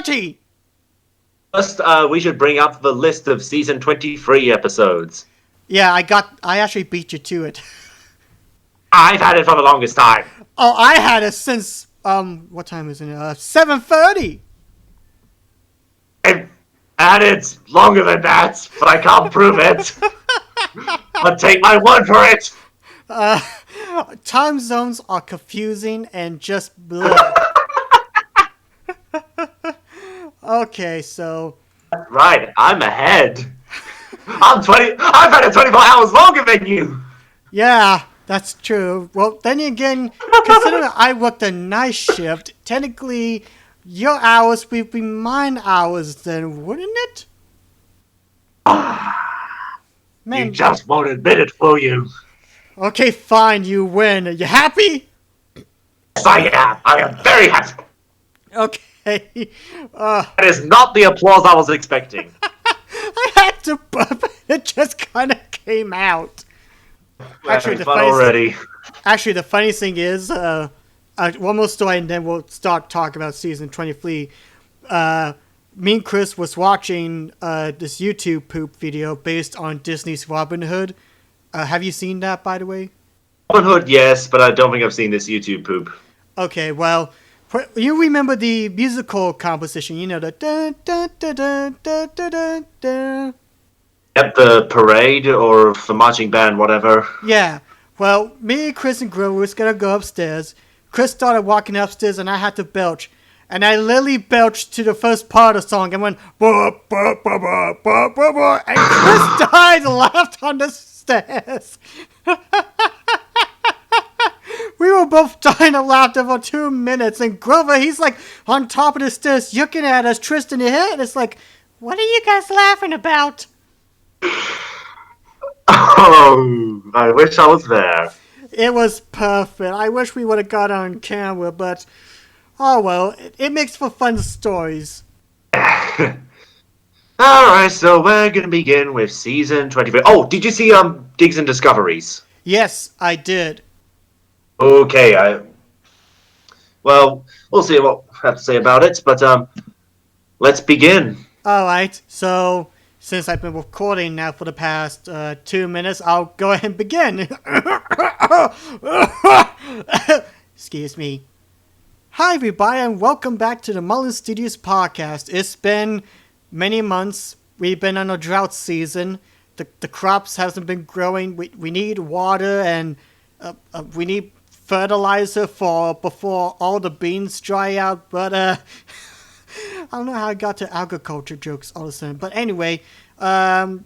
7:30. First, we should bring up the list of season 23 episodes. Yeah, I actually beat you to it. I've had it for the longest time. Oh, I had it since, what time is it? 7:30. And it's longer than that, but I can't prove it. But take my word for it. Time zones are confusing and just blah. Okay, so... Right, I'm ahead. I've had it 24 hours longer than you. Yeah, that's true. Well, then again, considering I worked a night shift, technically your hours would be mine hours then, wouldn't it? Man, You just won't admit it, will you? okay, fine, you win. Are you happy? Yes, I am. I am very happy. Okay. That is not the applause I was expecting. I had to burp. It just kind of came out. Actually, the funniest thing is, one more story and then we'll start talking about season 23. Me and Chris was watching this YouTube poop video based on Disney's Robin Hood. Have you seen that, by the way? Robin Hood, yes, but I don't think I've seen this YouTube poop. Okay, well, you remember the musical composition, you know, the dun dun dun dun dun dun dun dun. Yep, the parade or the marching band, whatever. Yeah, well, me, Chris, and Grill was gonna go upstairs. Chris started walking upstairs and I had to belch. And I literally belched to the first part of the song and went, bah, bah, bah, bah, bah, bah, bah, and Chris died and laughed on the stairs. We were both dying of laughter for 2 minutes, and Grover, he's like on top of the stairs looking at us, Tristan in here, and it's like, what are you guys laughing about? Oh, I wish I was there. It was perfect. I wish we would have got on camera, but oh well, it makes for fun stories. Alright, so we're gonna begin with season 23. Oh, did you see Digs and Discoveries? Yes, I did. Okay, well, we'll see what I have to say about it, but let's begin. Alright, so since I've been recording now for the past 2 minutes, I'll go ahead and begin. Excuse me. Hi everybody and welcome back to the Mullins Studios podcast. It's been many months. We've been on a drought season. The crops hasn't been growing. We need water and we need fertilizer before all the beans dry out. But I don't know how I got to agriculture jokes all of a sudden. But anyway, so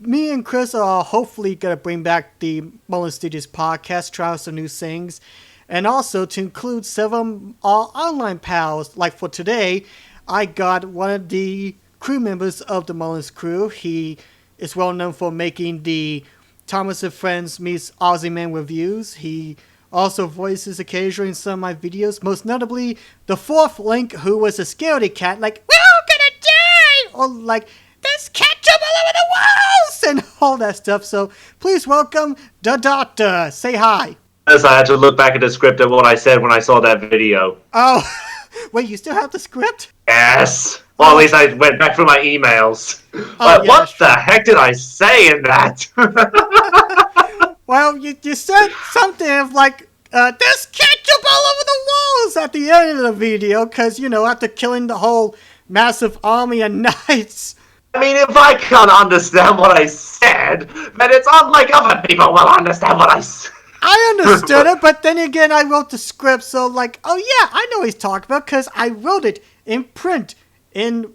me and Chris are hopefully gonna bring back the Mullins Studios podcast, try out some new things. And also to include several online pals. Like for today, I got one of the crew members of the Mullins crew. He is well known for making the Thomas and Friends Meets Aussie Man reviews. He also voices occasionally in some of my videos. Most notably, the fourth Link, who was a scaredy cat, like, we're all gonna die! Or like, there's ketchup all over the walls! And all that stuff. So please welcome the Doctor. Say hi. Yes, I had to look back at the script at what I said when I saw that video. Oh, wait, you still have the script? Yes. Well, at least I went back through my emails. Oh, But what the heck did I say in that? Well, you said something of like, there's ketchup all over the walls at the end of the video, because, you know, after killing the whole massive army of knights. I mean, if I can't understand what I said, then it's unlike other people will understand what I said. I understood it, but then again, I wrote the script, so like, oh yeah, I know what he's talking about, because I wrote it in print, in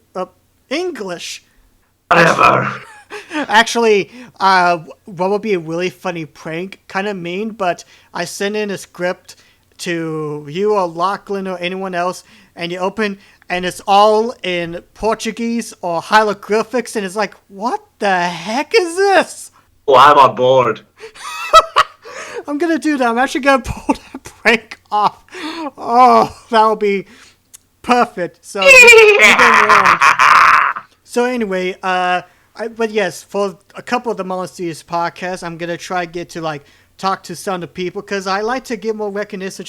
English. Whatever. Actually, what would be a really funny prank, kind of mean, but I sent in a script to you or Lachlan or anyone else, and you open, and it's all in Portuguese or hieroglyphics, and it's like, what the heck is this? Oh, I'm on board. I'm gonna do that. I'm actually gonna pull that prank off. Oh, that'll be perfect. So, so anyway, but yes, for a couple of the Mullins Studios podcasts, I'm gonna try to get to like talk to some of the people because I like to give more recognition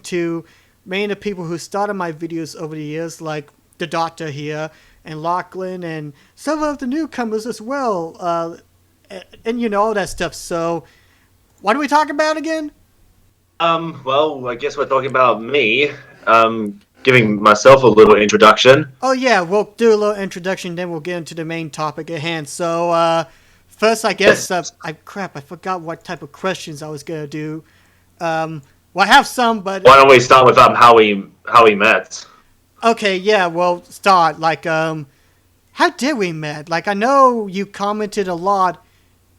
to many of the people who started my videos over the years, like the Doctor here, and Lachlan, and some of the newcomers as well, and you know, all that stuff. So, what are we talking about again? Well, I guess we're talking about me. Giving myself a little introduction. Oh yeah, we'll do a little introduction, then we'll get into the main topic at hand. So, first, I guess, I forgot what type of questions I was gonna do. Well, I have some, but Why don't we start with how we met? okay, yeah, well, start like how did we met? Like, I know you commented a lot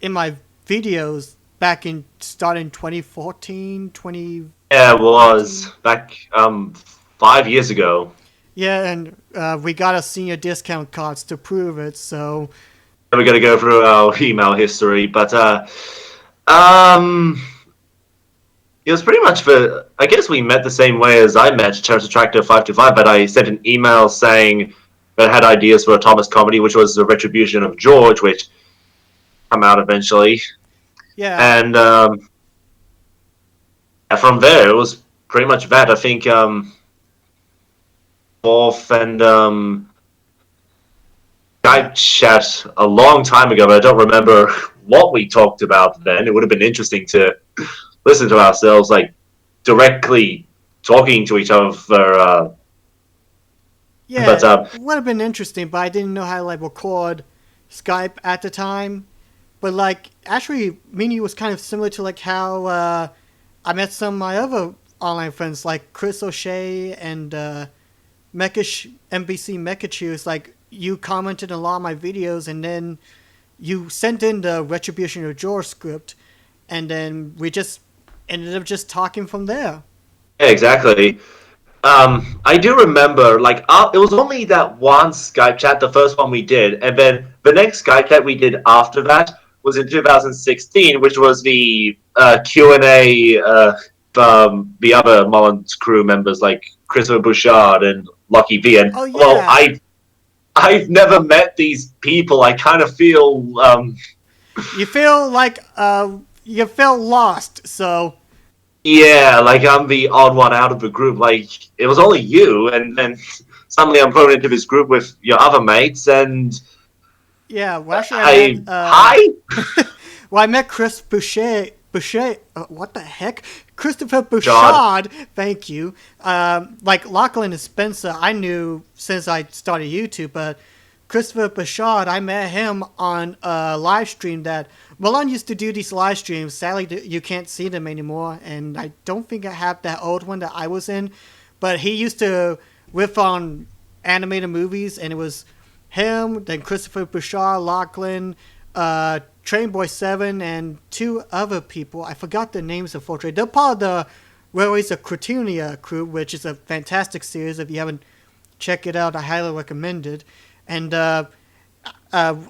in my videos back in starting 2014, 20. Yeah, it was back 5 years ago. Yeah, and we got a senior discount cards to prove it. So We're gonna go through our email history, but um, it was pretty much for. I guess we met the same way as I met Terrace Attractor 525, but I sent an email saying that I had ideas for a Thomas comedy, which was the Retribution of George, which come out eventually. yeah, And from there, it was pretty much that. I think fourth and Skype chat a long time ago, but I don't remember what we talked about then. It would have been interesting to listen to ourselves, like directly talking to each other. yeah, But it would have been interesting, but I didn't know how to like record Skype at the time. But like, actually, me and you was kind of similar to like how I met some of my other online friends, like Chris O'Shea and NBC Mechachu. Like, you commented on a lot of my videos, and then you sent in the Retribution of George script, and then we just ended up just talking from there. yeah, exactly. I do remember, like, it was only that one Skype chat, the first one we did, and then the next Skype chat we did after that was in 2016, which was the Q&A the other Mullins crew members, like Christopher Bouchard and Lucky V. And, Oh well, yeah, I've never met these people. I kind of feel, you feel like you felt lost. So yeah, like I'm the odd one out of the group. Like, it was only you, and then suddenly I'm thrown into this group with your other mates, and yeah, well, actually, I met hi? well, I met Chris Boucher. What the heck? Christopher John. Bouchard. Thank you. Like Lachlan and Spencer, I knew since I started YouTube, but Christopher Bouchard, I met him on a live stream that Mullins used to do these live streams. Sadly, you can't see them anymore, and I don't think I have that old one that I was in. But he used to riff on animated movies, and it was him, then Christopher Bouchard, Lachlan, Train Boy 7, and two other people. I forgot the names, unfortunately. They're part of the Railways of Cretinia crew, which is a fantastic series. If you haven't checked it out, I highly recommend it. And I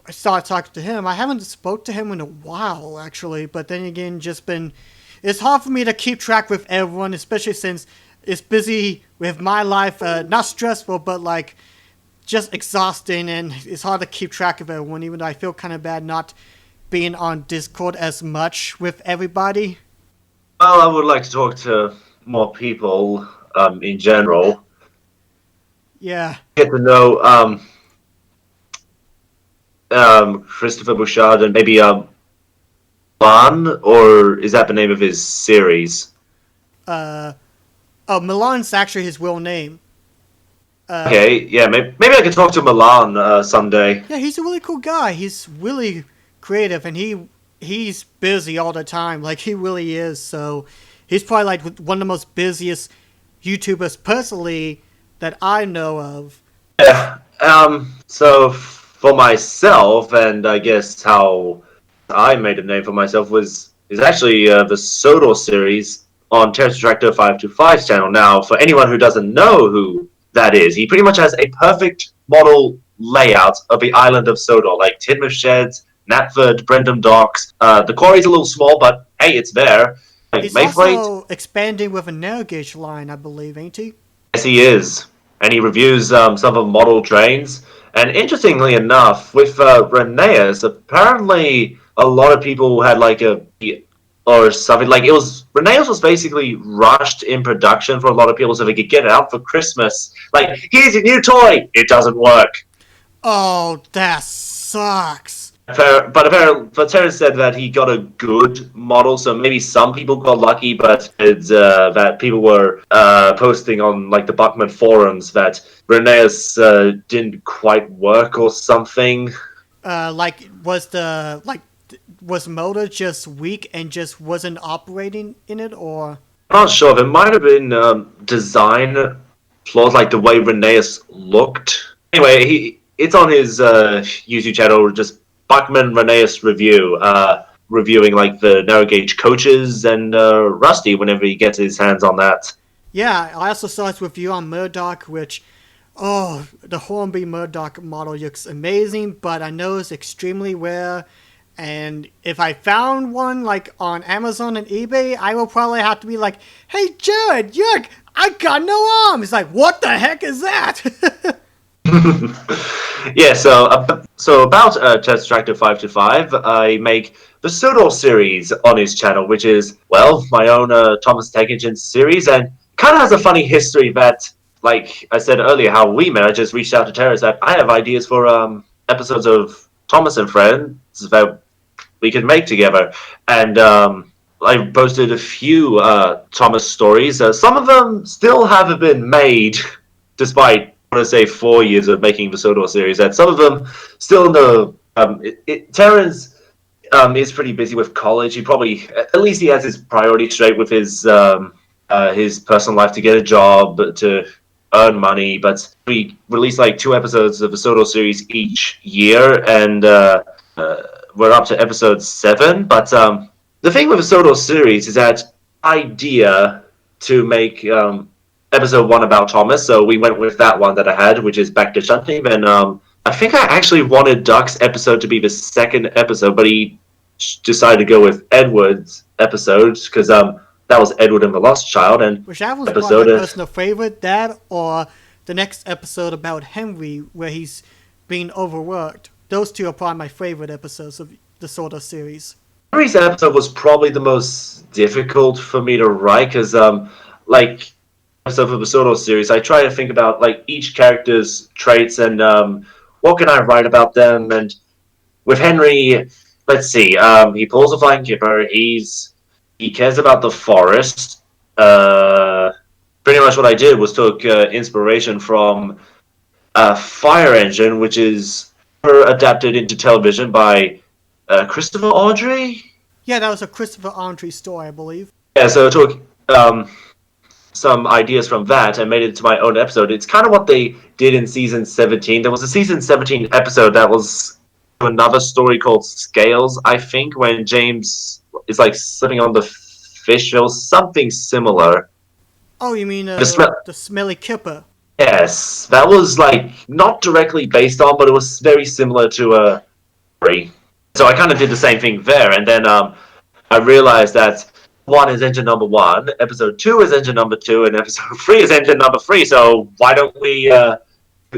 started talking to him. I haven't spoke to him in a while, actually. But then again, it's hard for me to keep track with everyone, especially since it's busy with my life. Not stressful, but like just exhausting, and it's hard to keep track of everyone, even though I feel kind of bad not being on Discord as much with everybody. Well, I would like to talk to more people in general. Yeah. Get to know Christopher Bouchard and maybe Ban, or is that the name of his series? Oh, Milan's actually his real name. Okay, yeah, maybe I could talk to Milan someday. Yeah, he's a really cool guy. He's really creative, and he's busy all the time. Like, he really is. So he's probably like one of the most busiest YouTubers personally that I know of. Yeah. So for myself, and I guess how I made a name for myself is actually the Sodor series on Terrace Attractor 525's channel. Now, for anyone who doesn't know who that is, he pretty much has a perfect model layout of the island of Sodor, like Tidmouth Sheds, Knapford, Brendam Docks. The quarry's a little small, but hey, it's there. Like, He's Mayfleet, also expanding with a narrow gauge line, I believe, ain't he? yes, he is. And he reviews some of the model trains. And interestingly enough, with Rheneas, apparently a lot of people had like a or something. Like it was, Renee's was basically rushed in production for a lot of people so they could get it out for Christmas. Like, here's your new toy. It doesn't work. Oh, that sucks. But Terrence said that he got a good model, so maybe some people got lucky, but it's that people were posting on like the Buckman forums that Renee's didn't quite work or something. Was motor just weak and just wasn't operating in it, or? I'm not sure. There might have been design flaws, like the way Renee's looked. Anyway, it's on his YouTube channel, just Buckman Renee's review, reviewing like the narrow gauge coaches and Rusty whenever he gets his hands on that. Yeah, I also saw his review on Murdoch, which, oh, the Hornby Murdoch model looks amazing, but I know it's extremely rare. And if I found one like on Amazon and eBay, I will probably have to be like, "Hey, Jared, look, I got no arm." It's like, what the heck is that? Yeah, so about Test Tractor 525, I make the Sodor series on his channel, which is, well, my own Thomas Tank Engine series, and kind of has a funny history that, like I said earlier, how we met. I just reached out to Terrence that I have ideas for episodes of Thomas and Friends that we could make together. And I posted a few Thomas stories. Some of them still haven't been made, despite, I want to say, 4 years of making the Sodor series. And some of them still in the... Terrence is pretty busy with college. He probably... At least he has his priorities straight with his personal life to get a job, to earn money. But we release like 2 episodes of the Sodor series each year, and... we're up to episode 7, but the thing with the Sodor series is that idea to make episode 1 about Thomas, so we went with that one that I had, which is Back to Shunting, and I think I actually wanted Duck's episode to be the second episode, but he decided to go with Edward's episode, because that was Edward and the Lost Child, and which that was my personal favorite, that or the next episode about Henry, where he's being overworked. Those 2 are probably my favorite episodes of the Sodor series. Henry's episode was probably the most difficult for me to write because, like, episode of the Sodor series, I try to think about like each character's traits and what can I write about them. And with Henry, let's see, he pulls a flying kipper. He cares about the forest. Pretty much what I did was took inspiration from Fire Engine, which is adapted into television by Christopher Audrey. Yeah, that was a Christopher Audrey story, I believe. Yeah, so I took some ideas from that and made it into my own episode. It's kind of what they did in season 17. There was a season 17 episode that was another story called Scales, I think, when James is like slipping on the fish or something similar. Oh, you mean the smelly kipper? Yes, that was like not directly based on, but it was very similar to a story. So I kind of did the same thing there, and then I realized that 1 is engine number 1, episode 2 is engine number 2, and episode 3 is engine number 3. So why don't we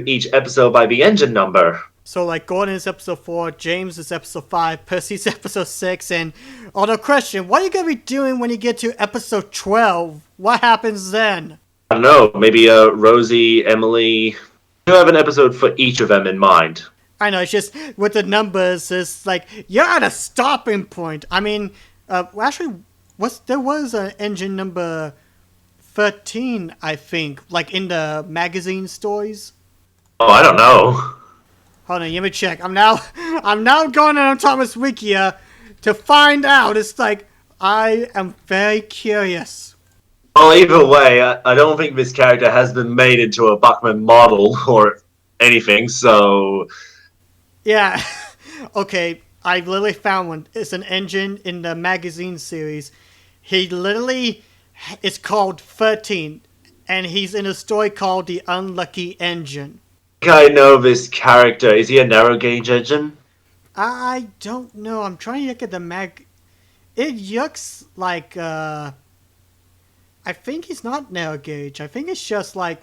each episode by the engine number? So like Gordon is episode 4, James is episode 5, Percy's episode 6, and the question: what are you gonna be doing when you get to episode 12? What happens then? I don't know, maybe Rosie, Emily. You have an episode for each of them in mind. I know, it's just with the numbers, it's like you're at a stopping point. I mean, actually, there was an engine number 13, I think, like in the magazine stories. Oh, I don't know. Hold on, let me check. I'm now going on Thomas Wikia to find out. It's like I am very curious. Well, either way, I don't think this character has been made into a Buckman model or anything, so... Yeah. Okay, I literally found one. It's an engine in the magazine series. He literally is called 13, and he's in a story called The Unlucky Engine. I know this character. Is he a narrow gauge engine? I don't know. I'm trying to look at the mag... It looks like, I think he's not narrow gauge. I think it's just like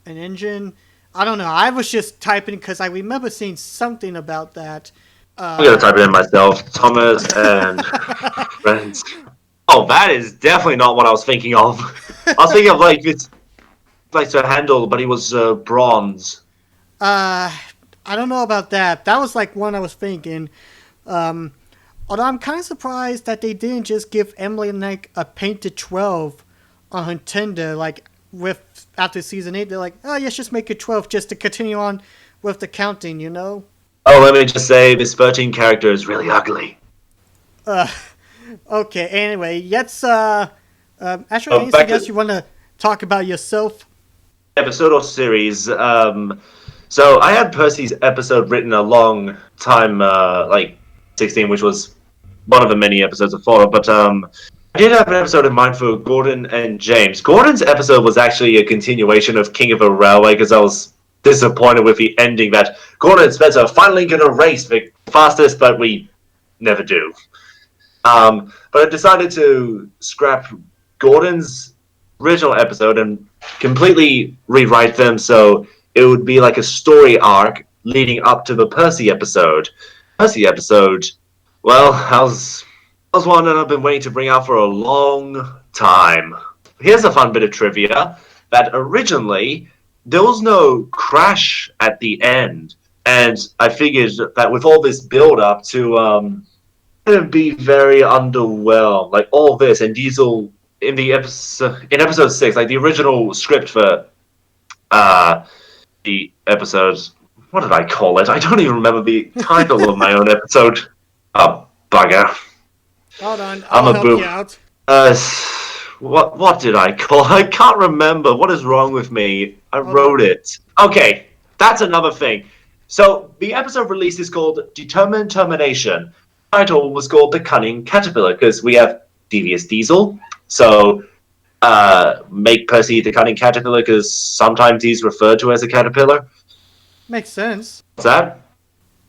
an engine. I don't know. I was just typing because I remember seeing something about that. I'm going to type it in myself. Thomas and Friends. Oh, that is definitely not what I was thinking of. I was thinking of it's like to handle, but he was bronze. I don't know about that. That was like one I was thinking. Um, Although I'm kind of surprised that they didn't just give Emily like a painted 12 on her Tinder, like with after season 8. They're like, oh yes, just make it 12 just to continue on with the counting, you know? Oh, let me just say, this 13 character is really ugly. Uh, okay. Anyway, let's actually, Oh, back anything to else you want to talk about yourself? episodal series. So I had Percy's episode written a long time, like 16, which was one of the many episodes of Thor. But I did have an episode in mind for Gordon and James. Gordon's episode was actually a continuation of King of a Railway because I was disappointed with the ending that Gordon and Spencer are finally going to race the fastest, but we never do. But I decided to scrap Gordon's original episode and completely rewrite them so it would be like a story arc leading up to the Percy episode. Percy episode, well, I was one that I've been waiting to bring out for a long time. Here's a fun bit of trivia that originally there was no crash at the end, and I figured that with all this build up to gonna be very underwhelmed. Like all this and Diesel in episode 6, like the original script for the episodes. What did I call it? I don't even remember the title of my own episode. Oh, bugger. Hold on, I'm I'll a help boo. you out. Uh, what did I call? I can't remember. What is wrong with me? I Hold on. wrote it. Okay, that's another thing. So the episode release is called Determined Termination. The title was called The Cunning Caterpillar because we have Devious Diesel. So make Percy the Cunning Caterpillar because sometimes he's referred to as a caterpillar. Makes sense. What's that?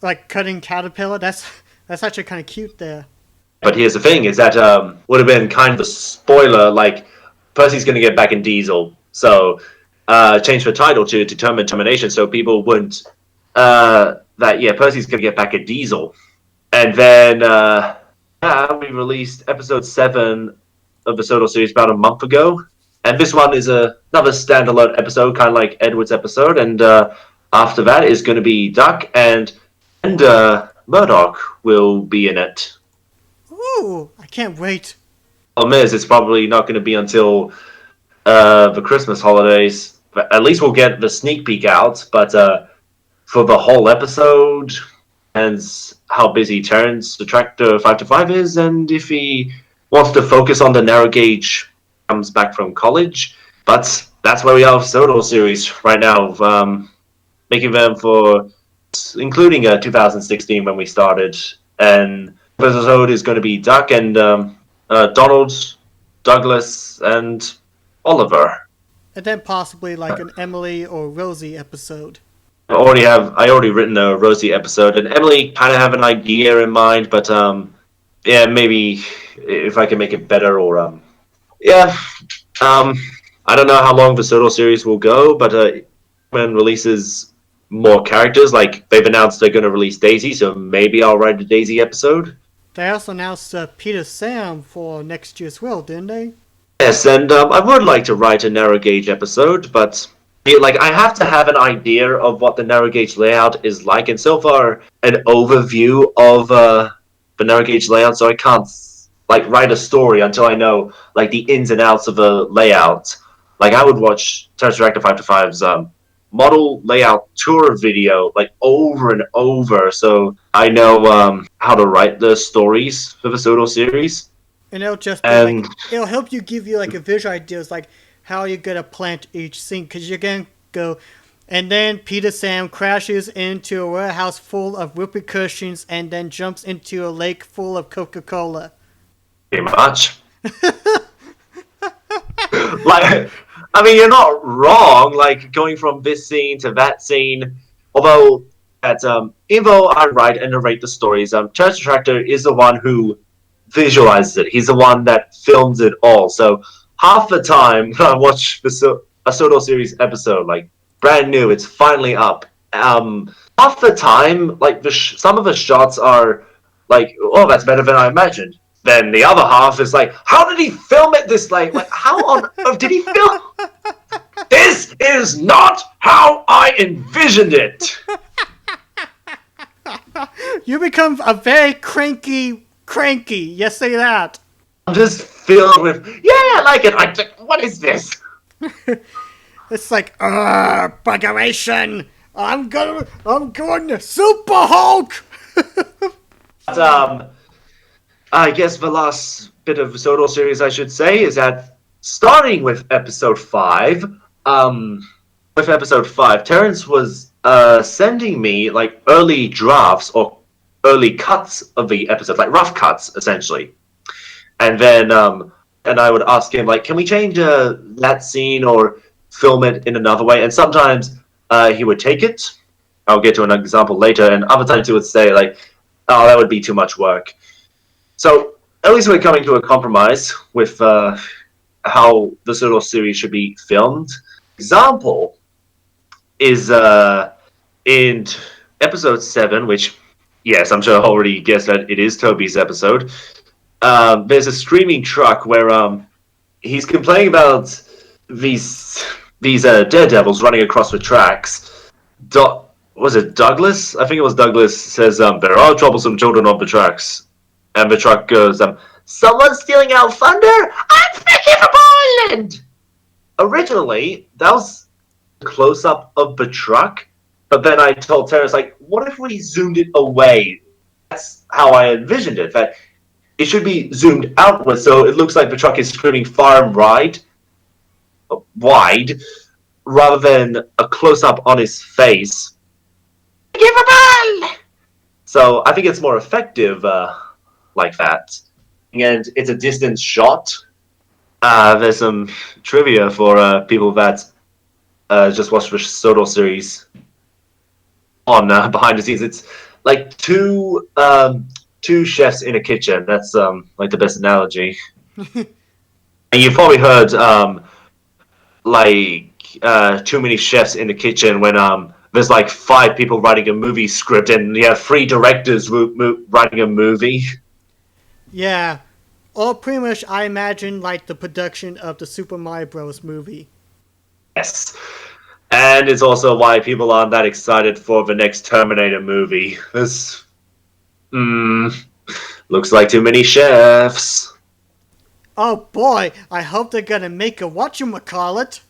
Like cutting caterpillar. That's actually kind of cute there. But here's the thing: is that would have been kind of a spoiler. Like Percy's going to get back in Diesel, so change the title to Determined Termination, so people wouldn't Percy's going to get back in Diesel, and then we released episode 7 of the Soto series about a month ago, and this one is another standalone episode, kind of like Edward's episode, and after that is going to be Duck and Murdoch will be in it. Ooh, I can't wait. Problem is, it's probably not going to be until the Christmas holidays. But at least we'll get the sneak peek out. But for the whole episode, and how busy Terrence the Tractor 5 to 5 is, and if he wants to focus on the narrow gauge, comes back from college. But that's where we are with Soto series right now, making them for including 2016 when we started, and episode is going to be Duck and Donald, Douglas, and Oliver. And then possibly like an Emily or Rosie episode. I already written a Rosie episode, and Emily kind of have an idea in mind, but yeah, maybe if I can make it better, or I don't know how long the Soto series will go, but when releases more characters, like they've announced they're going to release Daisy, so maybe I'll write a Daisy episode. They also announced Peter Sam for next year as well, didn't they? Yes, and I would like to write a narrow gauge episode, but I have to have an idea of what the narrow gauge layout is like, and so far an overview of the narrow gauge layout, so I can't write a story until I know the ins and outs of the layout. Like I would watch Terrence Director 5 to 5's model layout tour video over and over, so I know how to write the stories for the Soto series. And it'll just be it'll help you give you a visual ideas how you're gonna plant each scene, because you're gonna go, and then Peter Sam crashes into a warehouse full of whoopee cushions and then jumps into a lake full of Coca-Cola. Pretty much. You're not wrong, going from this scene to that scene, although at Evo I write and narrate the stories. Terrence Tractor is the one who visualizes it. He's the one that films it all. So half the time when I watch a Soto series episode, brand new, it's finally up. Half the time, some of the shots are oh, that's better than I imagined. then the other half is like, how did he film it this late? Like, how on earth did he film? This is not how I envisioned it. You become a very cranky. Yes, say that. I'm just filled with, yeah, I like it. What is this? It's like, buggeration. I'm going Super Hulk. But, I guess the last bit of the Sodor series I should say is that starting with episode 5, Terrence was sending me like early drafts or early cuts of the episode, like rough cuts essentially. And then and I would ask him like, can we change that scene or film it in another way? And sometimes he would take it. I'll get to an example later. And other times he would say like, oh, that would be too much work. So at least we're coming to a compromise with how the Sodor series should be filmed. Example is in episode 7, which, yes, I'm sure I already guessed that it is Toby's episode. There's a screaming truck where he's complaining about these daredevils running across the tracks. Was it Douglas? I think it was Douglas says there are troublesome children on the tracks, and the truck goes, "Someone's stealing our thunder. I'm thinking for Poland." Originally, that was a close up of the truck, but then I told Terrence like, "What if we zoomed it away?" That's how I envisioned it. That it should be zoomed outward, so it looks like the truck is screaming far and wide, rather than a close-up on his face. Give a ball! So I think it's more effective like that. And it's a distance shot. There's some trivia for people that just watched the Sodor series on behind the scenes. It's like two chefs in a kitchen. That's like the best analogy. And you've probably heard too many chefs in the kitchen when there's like 5 people writing a movie script and you have 3 directors writing a movie. Yeah. Or pretty much, I imagine, like the production of the Super Mario Bros. Movie. Yes. And it's also why people aren't that excited for the next Terminator movie. This looks like too many chefs. Oh boy, I hope they're gonna make a whatchamacallit.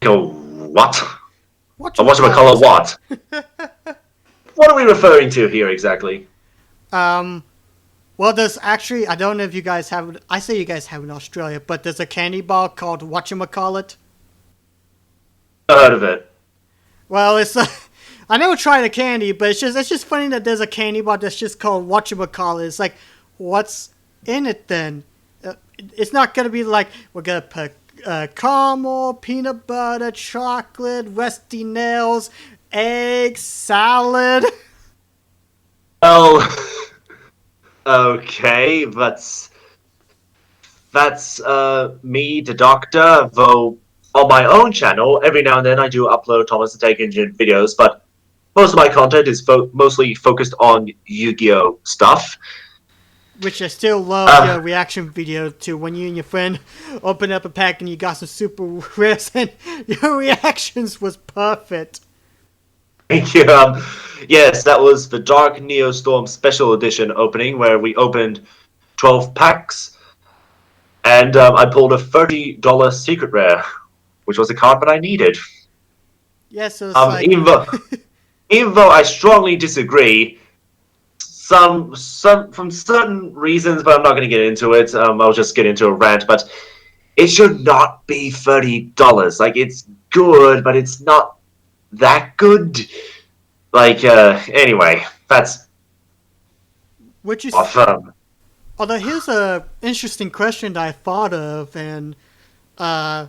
What? Whatchamacallit what? What are we referring to here exactly? Well, there's actually, I don't know if you guys have, I say you guys have in Australia, but there's a candy bar called whatchamacallit. I heard of it. Well, it's, I never tried a candy, but it's just funny that there's a candy bar that's just called whatchamacallit. It's like, what's in it then? It's not gonna be like, we're gonna put caramel, peanut butter, chocolate, rusty nails, eggs, salad. Well, okay, that's me, the Doctor, though on my own channel, every now and then I do upload Thomas the Tank Engine videos, but most of my content is mostly focused on Yu-Gi-Oh! Stuff. Which I still love your reaction video to when you and your friend opened up a pack and you got some super rares, and your reactions was perfect. Thank you. Yes, that was the Dark Neostorm Special Edition opening where we opened 12 packs, and I pulled a $30 secret rare, which was a card that I needed. Yes, yeah, so like... even though I strongly disagree, some from certain reasons, but I'm not going to get into it. I'll just get into a rant, but it should not be $30. Like, it's good, but it's not that good. Like, anyway, that's which is awesome. Although here's a interesting question that I thought of, and I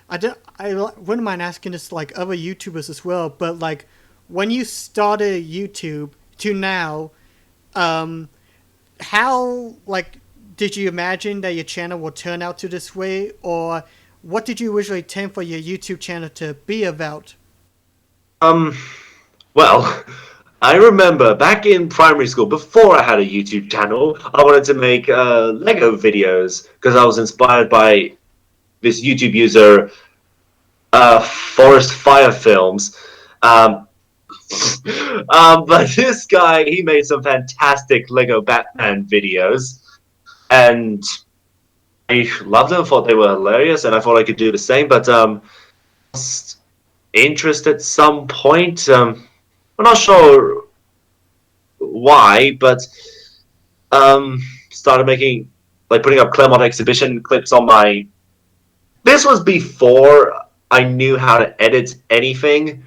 wouldn't mind asking this to like other YouTubers as well. But like, when you started YouTube to now, how like did you imagine that your channel would turn out to this way, or what did you originally intend for your YouTube channel to be about? Well, I remember back in primary school, before I had a YouTube channel, I wanted to make Lego videos because I was inspired by this YouTube user, Forest Fire Films. Um, but this guy, he made some fantastic Lego Batman videos, and I loved them. Thought they were hilarious, and I thought I could do the same. But lost interest at some point. I'm not sure why, but started making putting up Claremont exhibition clips on my. This was before I knew how to edit anything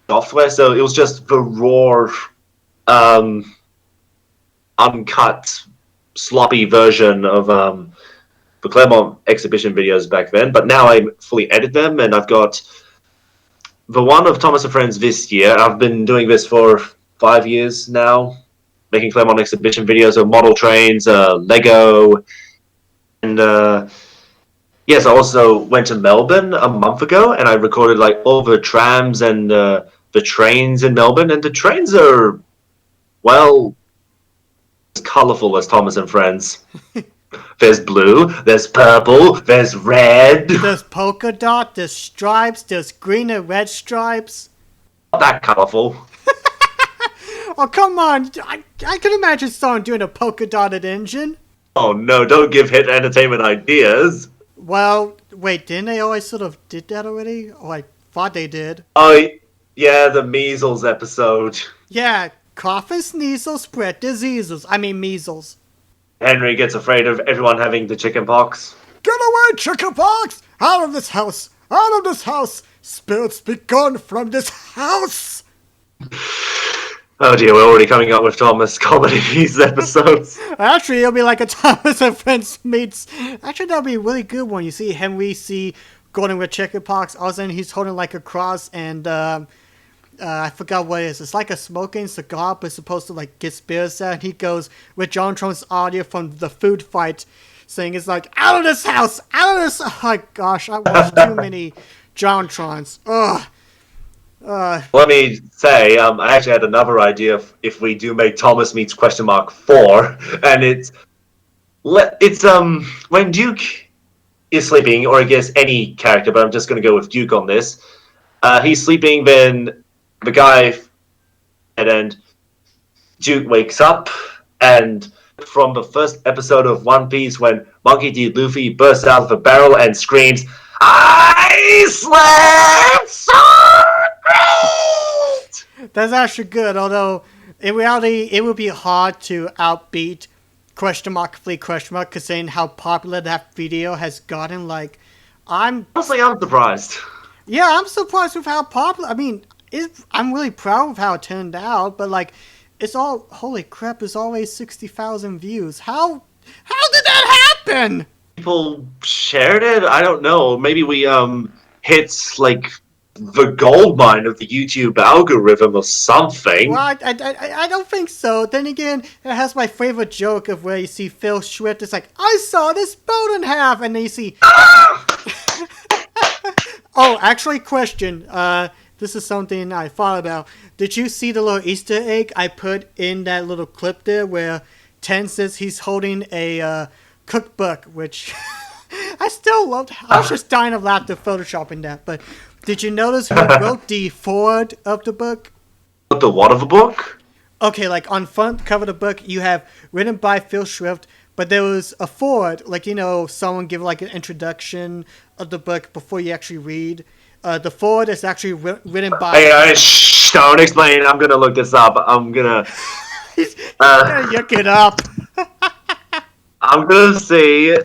software, so it was just the raw, um, uncut, sloppy version of the Claremont exhibition videos back then. But now I fully edit them, and I've got the one of Thomas and Friends this year. I've been doing this for 5 years now, making Claremont exhibition videos of model trains, Lego, and yes, I also went to Melbourne a month ago, and I recorded all the trams and the trains in Melbourne, and the trains are as colourful as Thomas and Friends. There's blue, there's purple, there's red. There's polka dot, there's stripes, there's green and red stripes. Not that colourful. Oh, come on. I can imagine someone doing a polka dotted engine. Oh no, don't give Hit Entertainment ideas. Well, wait, didn't they always sort of did that already? Oh, I thought they did. Oh, yeah, the measles episode. Yeah, cough and sneezle spread diseases. I mean measles. Henry gets afraid of everyone having the chicken pox. Get away, chickenpox! Out of this house! Out of this house! Spirits be gone from this house! Oh dear, we're already coming up with Thomas comedy these episodes. Actually, it'll be like a Thomas and Friends meets. Actually, that'll be a really good one. You see Henry C. going with chickenpox. All of a sudden, he's holding like a cross, and I forgot what it is. It's like a smoking cigar, but it's supposed to like get spirits out. And he goes with John Tron's audio from the food fight, saying it's like, out of this house! Out of this... Oh my gosh, I watched too many John Trons. Ugh. Let me say, I actually had another idea if we do make Thomas meets question mark 4, and it's when Duke is sleeping, or I guess any character, but I'm just going to go with Duke on this. He's sleeping, then the guy, and Duke wakes up, and from the first episode of One Piece, when Monkey D. Luffy bursts out of the barrel and screams, "I slept so great!" That's actually good, although in reality, it would be hard to outbeat question mark fleet question mark, considering how popular that video has gotten. Like, Honestly, I'm surprised. Yeah, I'm surprised with how popular. I mean, I'm really proud of how it turned out, but like, it's all holy crap. It's always 60,000 views. How did that happen? People shared it. I don't know. Maybe we hit the gold mine of the YouTube algorithm or something. Well, I don't think so. Then again, it has my favorite joke of where you see Phil Schwitt. It's like, I saw this boat in half, and then you see. Oh, actually, question. This is something I thought about. Did you see the little Easter egg I put in that little clip there where Ten says he's holding a cookbook, which I still loved. I was just dying of laughter photoshopping that. But did you notice who wrote the foreword of the book? The what of a book? Okay, like on front cover of the book, you have written by Phil Schwitt, but there was a foreword, like, you know, someone give like an introduction of the book before you actually read. The foreword is actually written by... Hey, shh, don't explain. I'm going to look this up. I'm going to... He's gonna yuck it up. I'm going to say...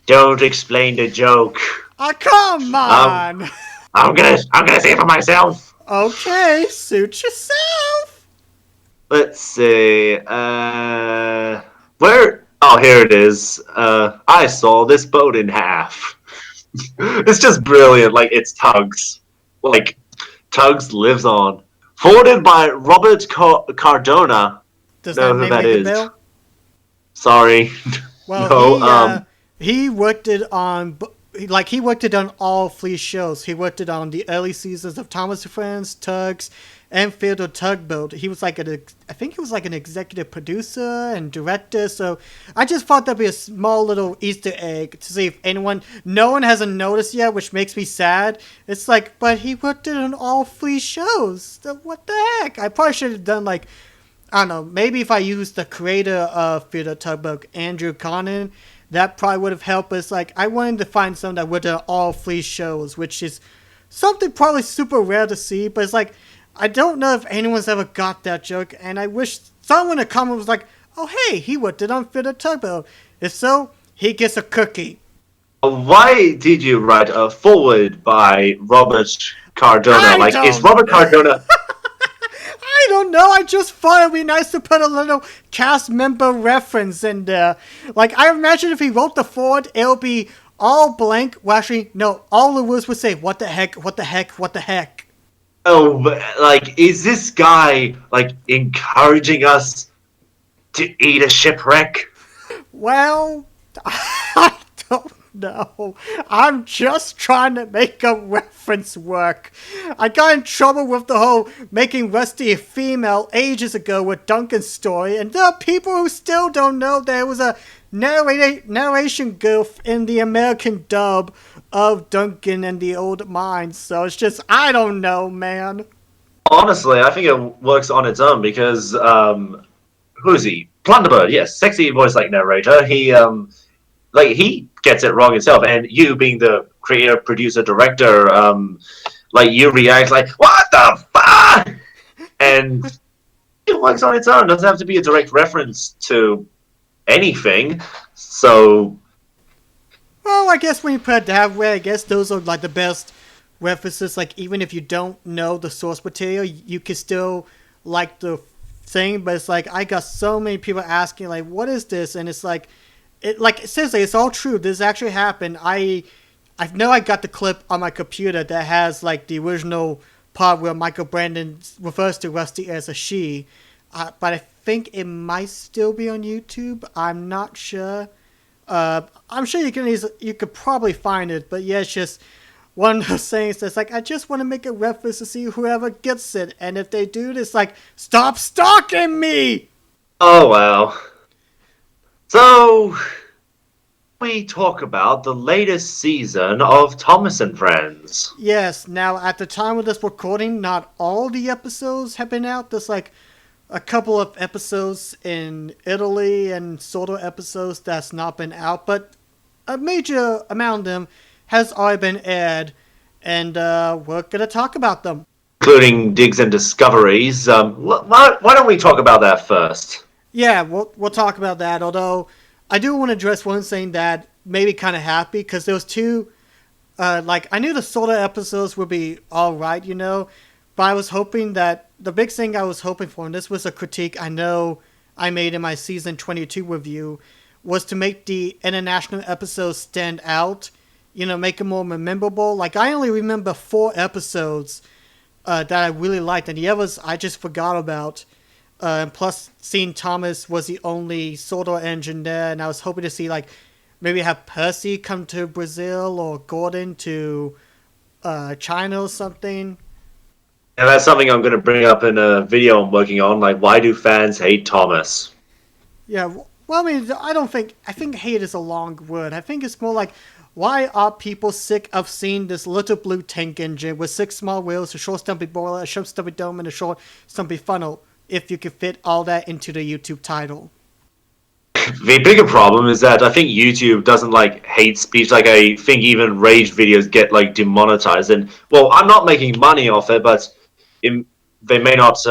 Don't explain the joke. Oh, come on. I'm gonna see it for myself. Okay, suit yourself. Let's see. Where? Oh, here it is. I saw this boat in half. It's just brilliant. Like, it's Tugs. Like, Tugs lives on. Forwarded by Robert Cardona. Does that name ring a bell? Sorry. Well, no, he worked it on. like he worked it on all 3 shows. He worked it on the early seasons of Thomas and Friends, Tugs, and Field of Tugboat. He was like I think he was like an executive producer and director. So I just thought that'd be a small little Easter egg to see if no one hasn't noticed yet, which makes me sad. It's like, but he worked it on all 3 shows. So what the heck? I probably should have done like, I don't know, maybe if I used the creator of Field of Tugboat, Andrew Connon, that probably would have helped us. Like, I wanted to find someone that would do all 3 shows, which is something probably super rare to see, but it's like, I don't know if anyone's ever got that joke, and I wish someone in the comment was like, oh hey, he worked it on Fit a Tugboat. If so, he gets a cookie. Why did you write a foreword by Robert Cardona? Is Robert Cardona... I don't know. I just thought it'd be nice to put a little cast member reference in there. Like, I imagine if he wrote the forward, it'll be all blank. Well, actually, no. All the words would say, what the heck, what the heck, what the heck. Oh, like, is this guy, like, encouraging us to eat a shipwreck? Well, I don't know. I'm just trying to make a reference work. I got in trouble with the whole making Rusty a female ages ago with Duncan's story, and there are people who still don't know there was a narration goof in the American dub of Duncan and the Old Mines. So it's just, I don't know, man. Honestly, I think it works on its own because, who is he? Plunderbird, yes, sexy voice like narrator. He gets it wrong himself, and you being the creator, producer, director, you react like, what the fuck? And it works on its own. It doesn't have to be a direct reference to anything. So, well, I guess when you put it that way, I guess those are like the best references. Like, even if you don't know the source material, you can still like the thing. But it's like, I got so many people asking, like, what is this? And it's like, seriously, it's all true. This actually happened. I know I got the clip on my computer that has like the original part where Michael Brandon refers to Rusty as a she, but I think it might still be on YouTube. I'm not sure. I'm sure you could probably find it, but yeah, it's just one of those things that's like, I just want to make a reference to see whoever gets it, and if they do, it's like, stop stalking me. Oh well. So, we talk about the latest season of Thomas and Friends. Yes, now at the time of this recording, not all the episodes have been out. There's like a couple of episodes in Italy and sort of episodes that's not been out, but a major amount of them has already been aired, and we're going to talk about them. Including digs and discoveries. Why don't we talk about that first? Yeah, we'll talk about that, although I do want to address one thing that made me kind of happy, because there was 2, I knew the sort of episodes would be alright, but I was hoping that, the big thing I was hoping for, and this was a critique I know I made in my season 22 review, was to make the international episodes stand out, make them more memorable. Like, I only remember 4 episodes that I really liked, and the others I just forgot about. And plus, seeing Thomas was the only Sodor engine there, and I was hoping to see, maybe have Percy come to Brazil, or Gordon to China or something. And that's something I'm going to bring up in a video I'm working on, why do fans hate Thomas? Yeah, well, I think hate is a long word. I think it's more like, why are people sick of seeing this little blue tank engine with 6 small wheels, a short stumpy boiler, a short stumpy dome, and a short stumpy funnel, if you could fit all that into the YouTube title? The bigger problem is that I think YouTube doesn't hate speech. I think even rage videos get demonetized. And well, I'm not making money off it, but it may not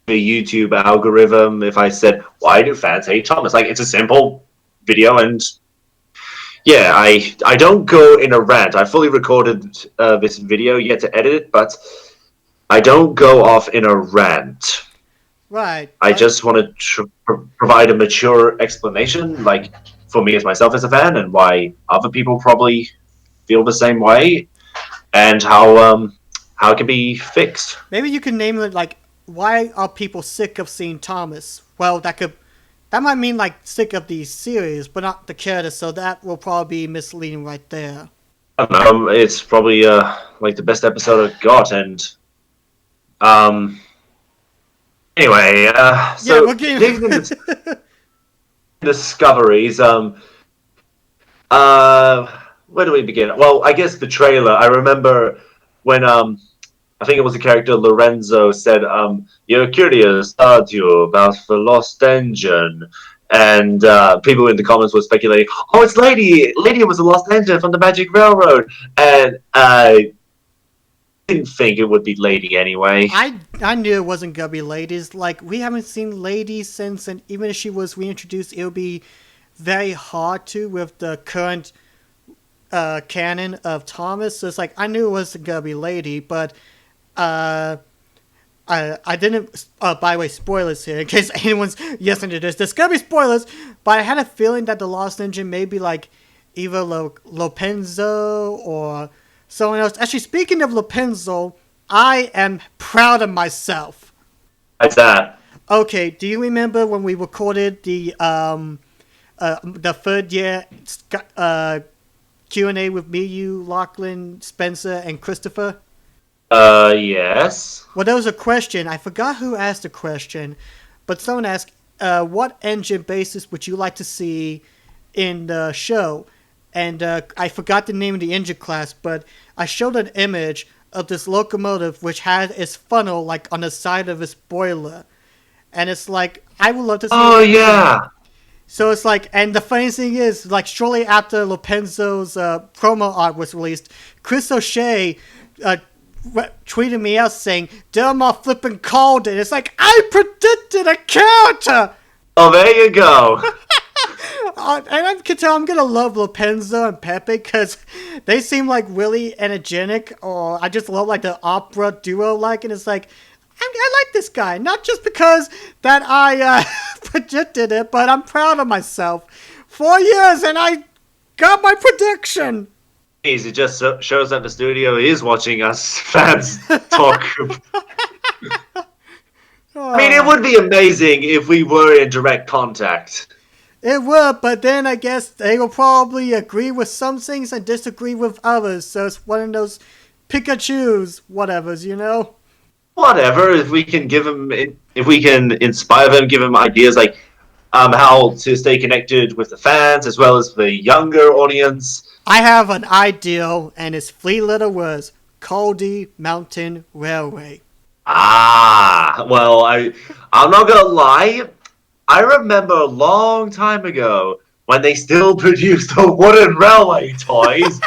be YouTube algorithm if I said, why do fans hate Thomas? It's a simple video, and yeah, I don't go in a rant. I fully recorded this video, yet to edit it, but I don't go off in a rant. Right. I just want to provide a mature explanation, for me as myself as a fan, and why other people probably feel the same way, and how it can be fixed. Maybe you can name it why are people sick of seeing Thomas? Well, that that might mean like sick of the series, but not the character. So that will probably be misleading right there. I don't know. It's probably like the best episode I've got, and um. Anyway, Yeah, so we're getting. digging into discoveries. Where do we begin? Well, I guess the trailer. I remember when I think it was the character Lorenzo said, "You're curious, aren't you, about the lost engine?" And people in the comments were speculating, "Oh, it's Lady. Lady was a lost engine from the Magic Railroad," and I didn't think it would be Lady anyway. I knew it wasn't gonna be ladies. Like we haven't seen ladies since, and even if she was reintroduced, it would be very hard to with the current canon of Thomas. So it's like I knew it wasn't gonna be lady, but uh, I didn't. By the way, spoilers here in case anyone's listening to this. There's gonna be spoilers, but I had a feeling that the Lost Engine may be like either Lopenzo or someone else. Actually, speaking of Lopenzo, I am proud of myself. That's that. Okay, do you remember when we recorded the third year Q&A with me, you, Lachlan, Spencer, and Christopher? Yes. Well, there was a question. I forgot who asked the question, but someone asked, what engine basis would you like to see in the show? And I forgot the name of the engine class, but I showed an image of this locomotive which had its funnel like on the side of its boiler. And it's like, I would love to see Oh, it. yeah. So it's like, and the funny thing is, like, shortly after Lopenzo's promo art was released, Chris O'Shea tweeted me out saying, Delmar flipping called it. It's like, I predicted a character! Oh, there you go. And I can tell I'm gonna love Lopenzo and Pepe because they seem like really energetic, or I just love like the opera duo like, and it's like, I like this guy, not just because that I predicted it, but I'm proud of myself. 4 years and I got my prediction. It just shows that the studio is watching us fans talk. I mean, it would be amazing if we were in direct contact. It would, but then I guess they will probably agree with some things and disagree with others. So it's one of those pick and choose whatevers, you know? Whatever, if we can inspire them, give them ideas like how to stay connected with the fans as well as the younger audience. I have an ideal, and it's 3 little words: Caldy Mountain Railway. Ah, well, I'm not gonna lie. I remember a long time ago when they still produced the wooden railway toys.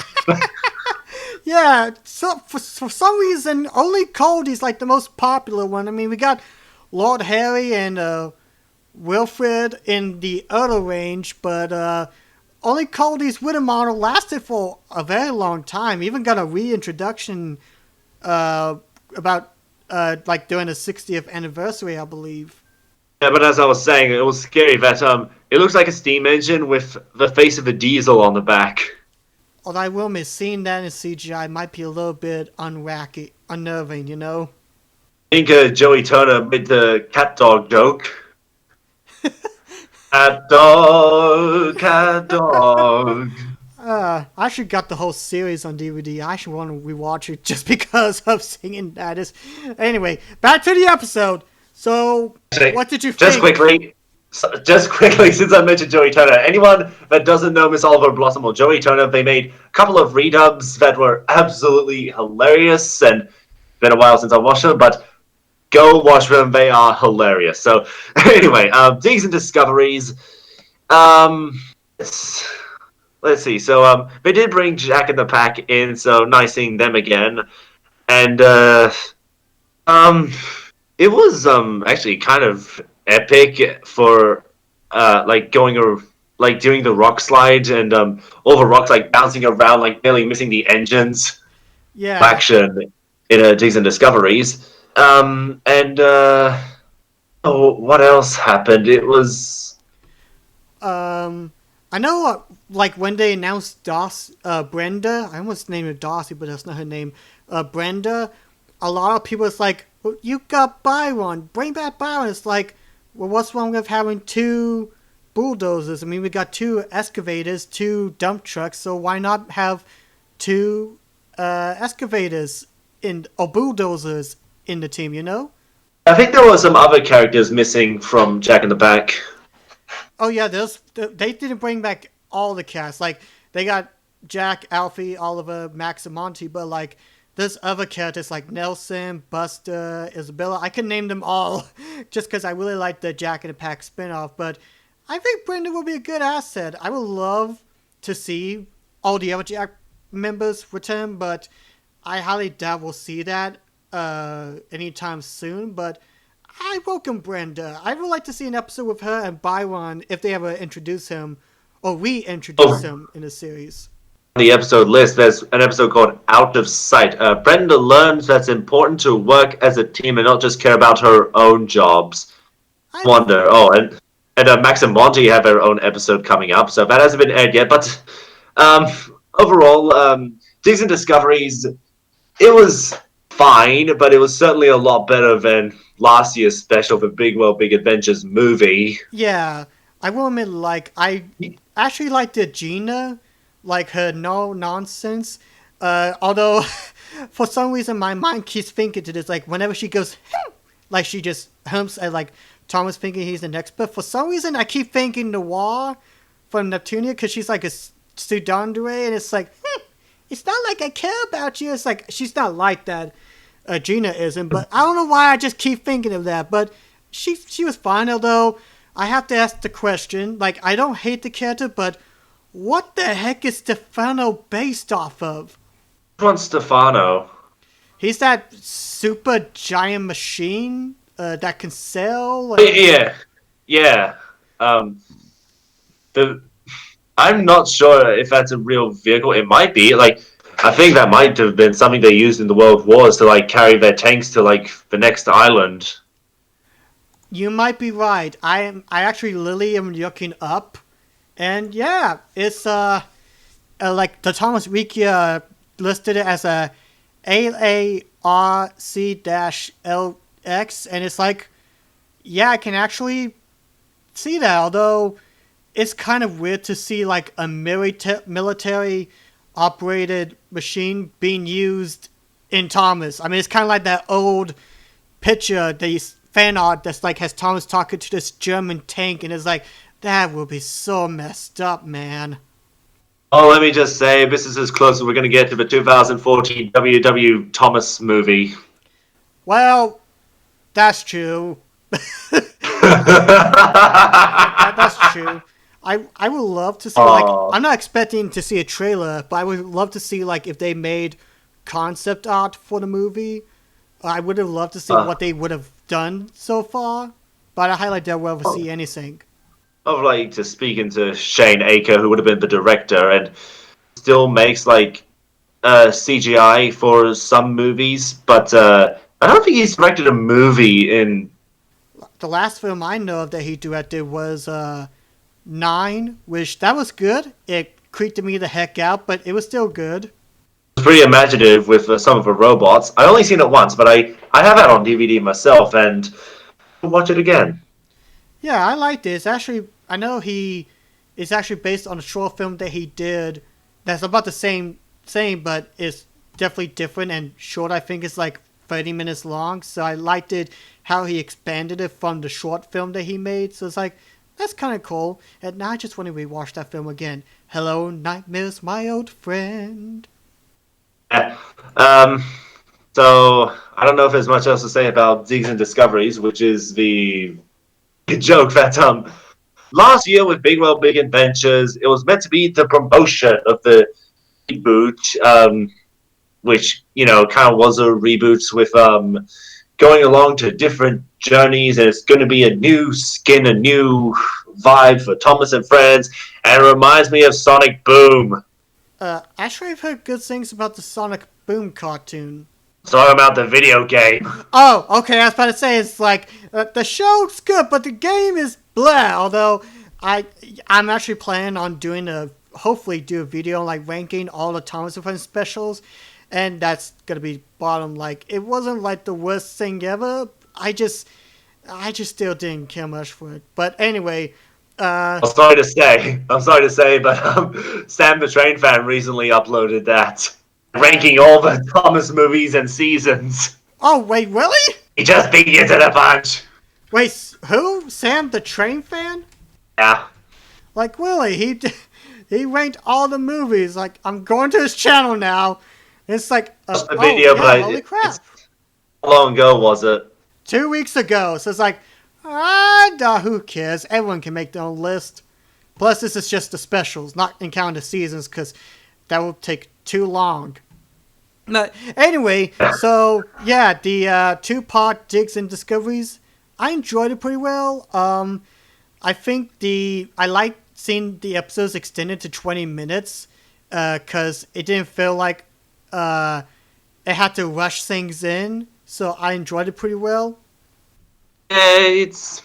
Yeah, so for some reason, only Caldy's like the most popular one. I mean, we got Lord Harry and Wilfred in the other range, but only Caldy's wooden model lasted for a very long time. Even got a reintroduction about like during the 60th anniversary, I believe. Yeah, but as I was saying, it was scary that it looks like a steam engine with the face of a diesel on the back. Although I will admit, seeing that in CGI might be a little bit unnerving, you know? I think Joey Turner made the cat dog joke. Cat dog, cat dog. I actually got the whole series on DVD. I actually want to rewatch it just because of singing that. Anyway, back to the episode. So, what did you think? Just quickly, since I mentioned Joey Turner, anyone that doesn't know Miss Oliver Blossom or Joey Turner, they made a couple of redubs that were absolutely hilarious, and it's been a while since I watched them, but go watch them, they are hilarious. So, anyway, Digs and Discoveries. Let's see, so they did bring Jack and the Pack in, so nice seeing them again, and it was actually kind of epic for like going or like doing the rock slide and all the rocks like bouncing around, like nearly missing the engines. Yeah. Action in Digs and Discoveries. And what else happened? It was I know, like when they announced Brenda, I almost named her Darcy, but that's not her name. Brenda, a lot of people was like, well, you got Byron, bring back Byron. It's like, well, what's wrong with having 2 bulldozers. I mean, we got 2 excavators, 2 dump trucks, so why not have 2 excavators or bulldozers in the team, you know? I think there were some other characters missing from Jack in the Pack. Oh yeah, they didn't bring back all the cast. Like they got Jack, Alfie, Oliver, Max, and Monty, but like there's other characters like Nelson, Buster, Isabella. I can name them all just because I really like the Jack in the Pack spinoff. But I think Brenda will be a good asset. I would love to see all the other Jack members return, but I highly doubt we'll see that anytime soon. But I welcome Brenda. I would like to see an episode with her and Byron if they ever introduce him or reintroduce him in the series. On the episode list, there's an episode called Out of Sight. Brenda learns that it's important to work as a team and not just care about her own jobs. And Max and Monty have their own episode coming up, so that hasn't been aired yet. But overall, Season Discoveries, it was fine, but it was certainly a lot better than last year's special, the Big World Big Adventures movie. Yeah, I will admit, like, I actually liked the Gina, like her no nonsense. Although, for some reason, my mind keeps thinking to this, like, whenever she goes, like, she just humps at, like, Thomas thinking he's the next. But for some reason, I keep thinking Noir from Neptunia, because she's like a Sudandere, and it's like, it's not like I care about you. It's like, she's not like that. Gina isn't, but I don't know why I just keep thinking of that. But she was fine, although I have to ask the question, like, I don't hate the character, but what the heck is Stefano based off of? Which one's Stefano? He's that super giant machine that can sail. Yeah. I'm not sure if that's a real vehicle. It might be. Like, I think that might have been something they used in the World Wars to, like, carry their tanks to, like, the next island. You might be right. I actually literally am looking up, and yeah, it's like the Thomas Wiki listed it as a AARC-LX, and it's like, yeah, I can actually see that. Although it's kind of weird to see like a military operated machine being used in Thomas. I mean, it's kind of like that old picture, the fan art that's like has Thomas talking to this German tank, and it's like, that will be so messed up, man. Oh, let me just say, this is as close as we're going to get to the 2014 WW Thomas movie. Well, that's true. That's true. I would love to see, like, I'm not expecting to see a trailer, but I would love to see, like, if they made concept art for the movie. I would have loved to see what they would have done so far, but I highly doubt we'll ever see anything. I would like to speak into Shane Aker, who would have been the director, and still makes, like, CGI for some movies, but I don't think he's directed a movie in... The last film I know of that he directed was 9, which that was good. It creeped me the heck out, but it was still good. It's pretty imaginative with some of the robots. I only seen it once, but I have that on DVD myself, and I'll watch it again. Yeah, I liked it. It's actually, I know it's actually based on a short film that he did that's about the same, but it's definitely different and short. I think it's like 30 minutes long, so I liked it how he expanded it from the short film that he made. So it's like, that's kind of cool. And now I just want to rewatch that film again. Hello, Nightmares, my old friend. Yeah. So I don't know if there's much else to say about Ziggs and Discoveries, which is the joke that last year with Big World Big Adventures, it was meant to be the promotion of the reboot, which, you know, kind of was a reboot with going along to different journeys, and it's going to be a new skin, a new vibe for Thomas and Friends, and it reminds me of Sonic Boom. Actually, I've heard good things about the Sonic Boom cartoon. Sorry about the video game. Oh, okay, I was about to say, it's like, the show's good, but the game is blah, although I'm actually planning on hopefully do a video on, like, ranking all the Thomas and Friends specials, and that's gonna be bottom. Like, it wasn't, like, the worst thing ever. I just still didn't care much for it. But anyway, I'm sorry to say, but Sam the Train Fan recently uploaded that, ranking all the Thomas movies and seasons. Oh, wait, really? He just beat you to the punch. Wait, who? Sam the Train Fan? Yeah. Like, really? He ranked all the movies. Like, I'm going to his channel now. It's like, Watched the video, but holy crap. How long ago was it? 2 weeks ago. So it's like, who cares? Everyone can make their own list. Plus, this is just the specials, not in counting the seasons, because that will take too long. But anyway, so yeah, the two-part Digs and Discoveries, I enjoyed it pretty well. I think I like seeing the episodes extended to 20 minutes, because it didn't feel like it had to rush things in. So I enjoyed it pretty well. It's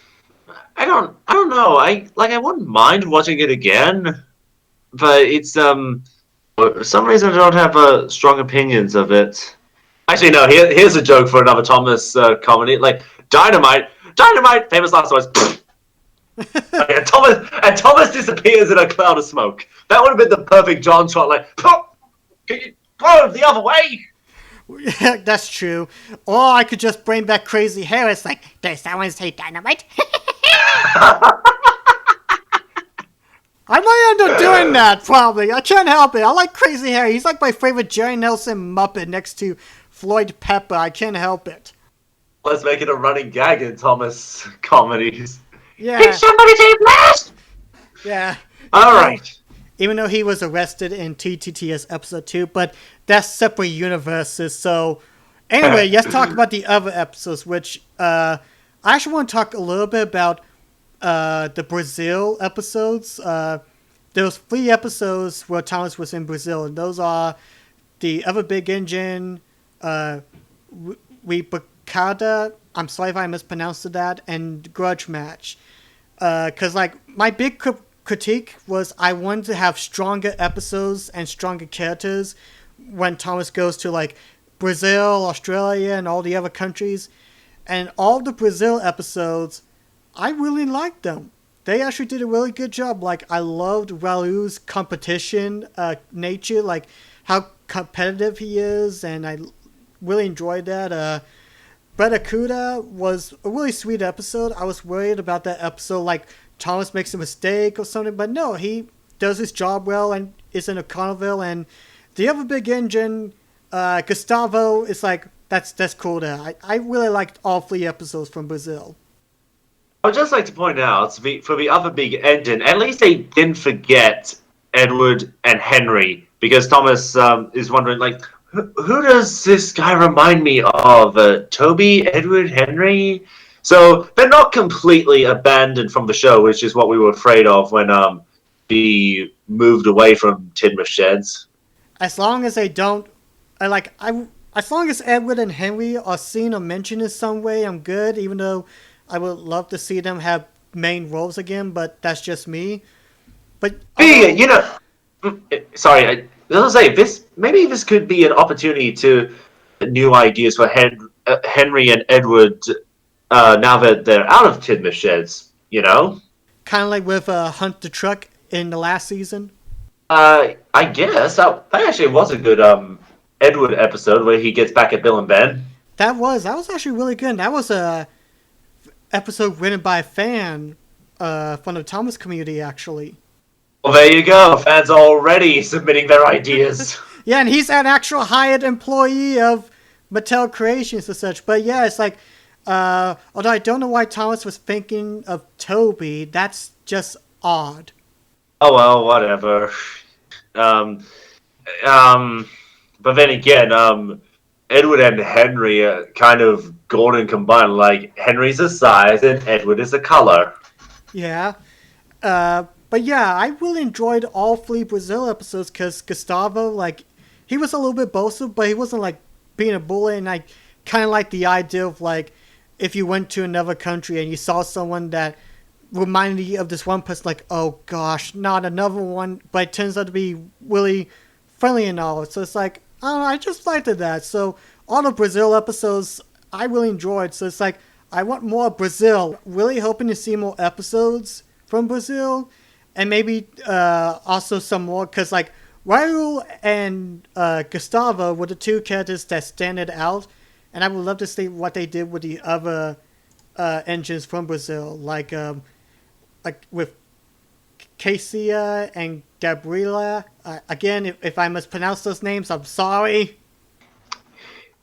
I don't know. I wouldn't mind watching it again, but it's for some reason I don't have strong opinions of it. Actually, no. Here's a joke for another Thomas comedy. Like dynamite, famous last words. And Thomas disappears in a cloud of smoke. That would have been the perfect John shot. Like, can you go the other way? That's true. Or I could just bring back Crazy Harris, like, did someone say dynamite? I might end up doing that, probably. I can't help it. I like Crazy Harry. He's like my favorite Jerry Nelson Muppet next to Floyd Pepper. I can't help it. Let's make it a running gag in Thomas comedies. Yeah. Did somebody say blast? Yeah. All right. Even though he was arrested in TTTS episode 2, but that's separate universes. So, anyway, let's talk about the other episodes, which I actually want to talk a little bit about the Brazil episodes. There was 3 episodes where Thomas was in Brazil, and those are the Other Big Engine, Rebocada, I'm sorry if I mispronounced that, and Grudge Match. Because, like, my big critique was I wanted to have stronger episodes and stronger characters when Thomas goes to, like, Brazil, Australia, and all the other countries. And all the Brazil episodes, I really liked them. They actually did a really good job. Like, I loved Raul's competition nature, like how competitive he is, and I really enjoyed that. Bretacuda was a really sweet episode. I was worried about that episode, like Thomas makes a mistake or something, but no, he does his job well and is in a carnival. And the Other Big Engine, Gustavo, is like, that's cool there. I really liked all 3 episodes from Brazil. I would just like to point out, for the Other Big Engine, at least they didn't forget Edward and Henry, because Thomas is wondering, like, who does this guy remind me of? Toby, Edward, Henry? So they're not completely abandoned from the show, which is what we were afraid of when he moved away from Tidmouth Sheds. As long as they don't, as long as Edward and Henry are seen or mentioned in some way, I'm good, even though I would love to see them have main roles again, but that's just me. But sorry, I was gonna say maybe this could be an opportunity to new ideas for Henry and Edward now that they're out of Tidmouth Sheds. You know, kind of like with Hunt the Truck in the last season. I guess that actually was a good Edward episode where he gets back at Bill and Ben. That was actually really good. That was a episode written by a fan from the Thomas community, actually. Well, there you go. Fans are already submitting their ideas. Yeah, and he's an actual hired employee of Mattel Creations and such. But yeah, it's like, although I don't know why Thomas was thinking of Toby, that's just odd. Oh well, whatever. But then again, Edward and Henry are kind of golden combined. Like, Henry's a size and Edward is a color. Yeah. But yeah, I really enjoyed all 3 Brazil episodes because Gustavo, like, he was a little bit boastful, but he wasn't, like, being a bully. And I kind of like the idea of, like, if you went to another country and you saw someone that reminded you of this one person, like, oh gosh, not another one, but it turns out to be really friendly and all. So it's like, I don't know, I just liked that. So all the Brazil episodes, I really enjoyed. So it's like, I want more Brazil. Really hoping to see more episodes from Brazil, and maybe also some more, because like Raul and Gustavo were the two characters that standed out, and I would love to see what they did with the other engines from Brazil, like with Cassia and Gabriela. Again, if I mispronounce those names, I'm sorry.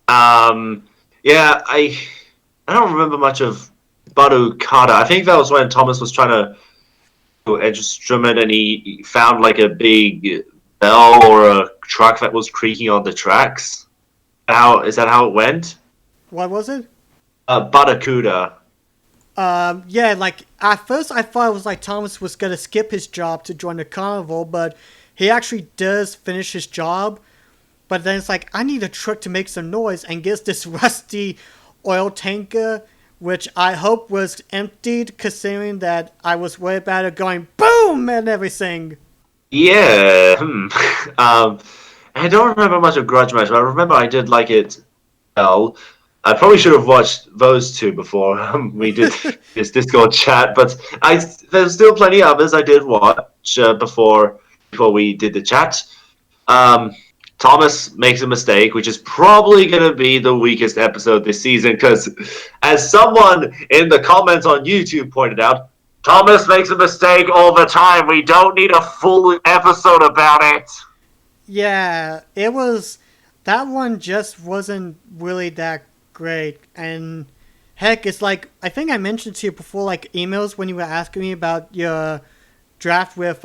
Yeah, I don't remember much of Barucada. I think that was when Thomas was trying to instrument and he found like a big bell or a truck that was creaking on the tracks. How is that how it went? What was it? Baracuda. Yeah, like at first I thought it was like Thomas was gonna skip his job to join the carnival, but he actually does finish his job. But then it's like, I need a truck to make some noise, and gets this rusty oil tanker, which I hope was emptied, considering that I was worried about it going boom and everything. Yeah. I don't remember much of Grudge Match, but I remember I did like it well. I probably should have watched those two before we did this Discord chat, but there's still plenty of others I did watch before we did the chat. Thomas makes a mistake, which is probably going to be the weakest episode this season, because as someone in the comments on YouTube pointed out, Thomas makes a mistake all the time. We don't need a full episode about it. Yeah, it was. That one just wasn't really that great. And heck, it's like, I think I mentioned to you before, like emails when you were asking me about your draft with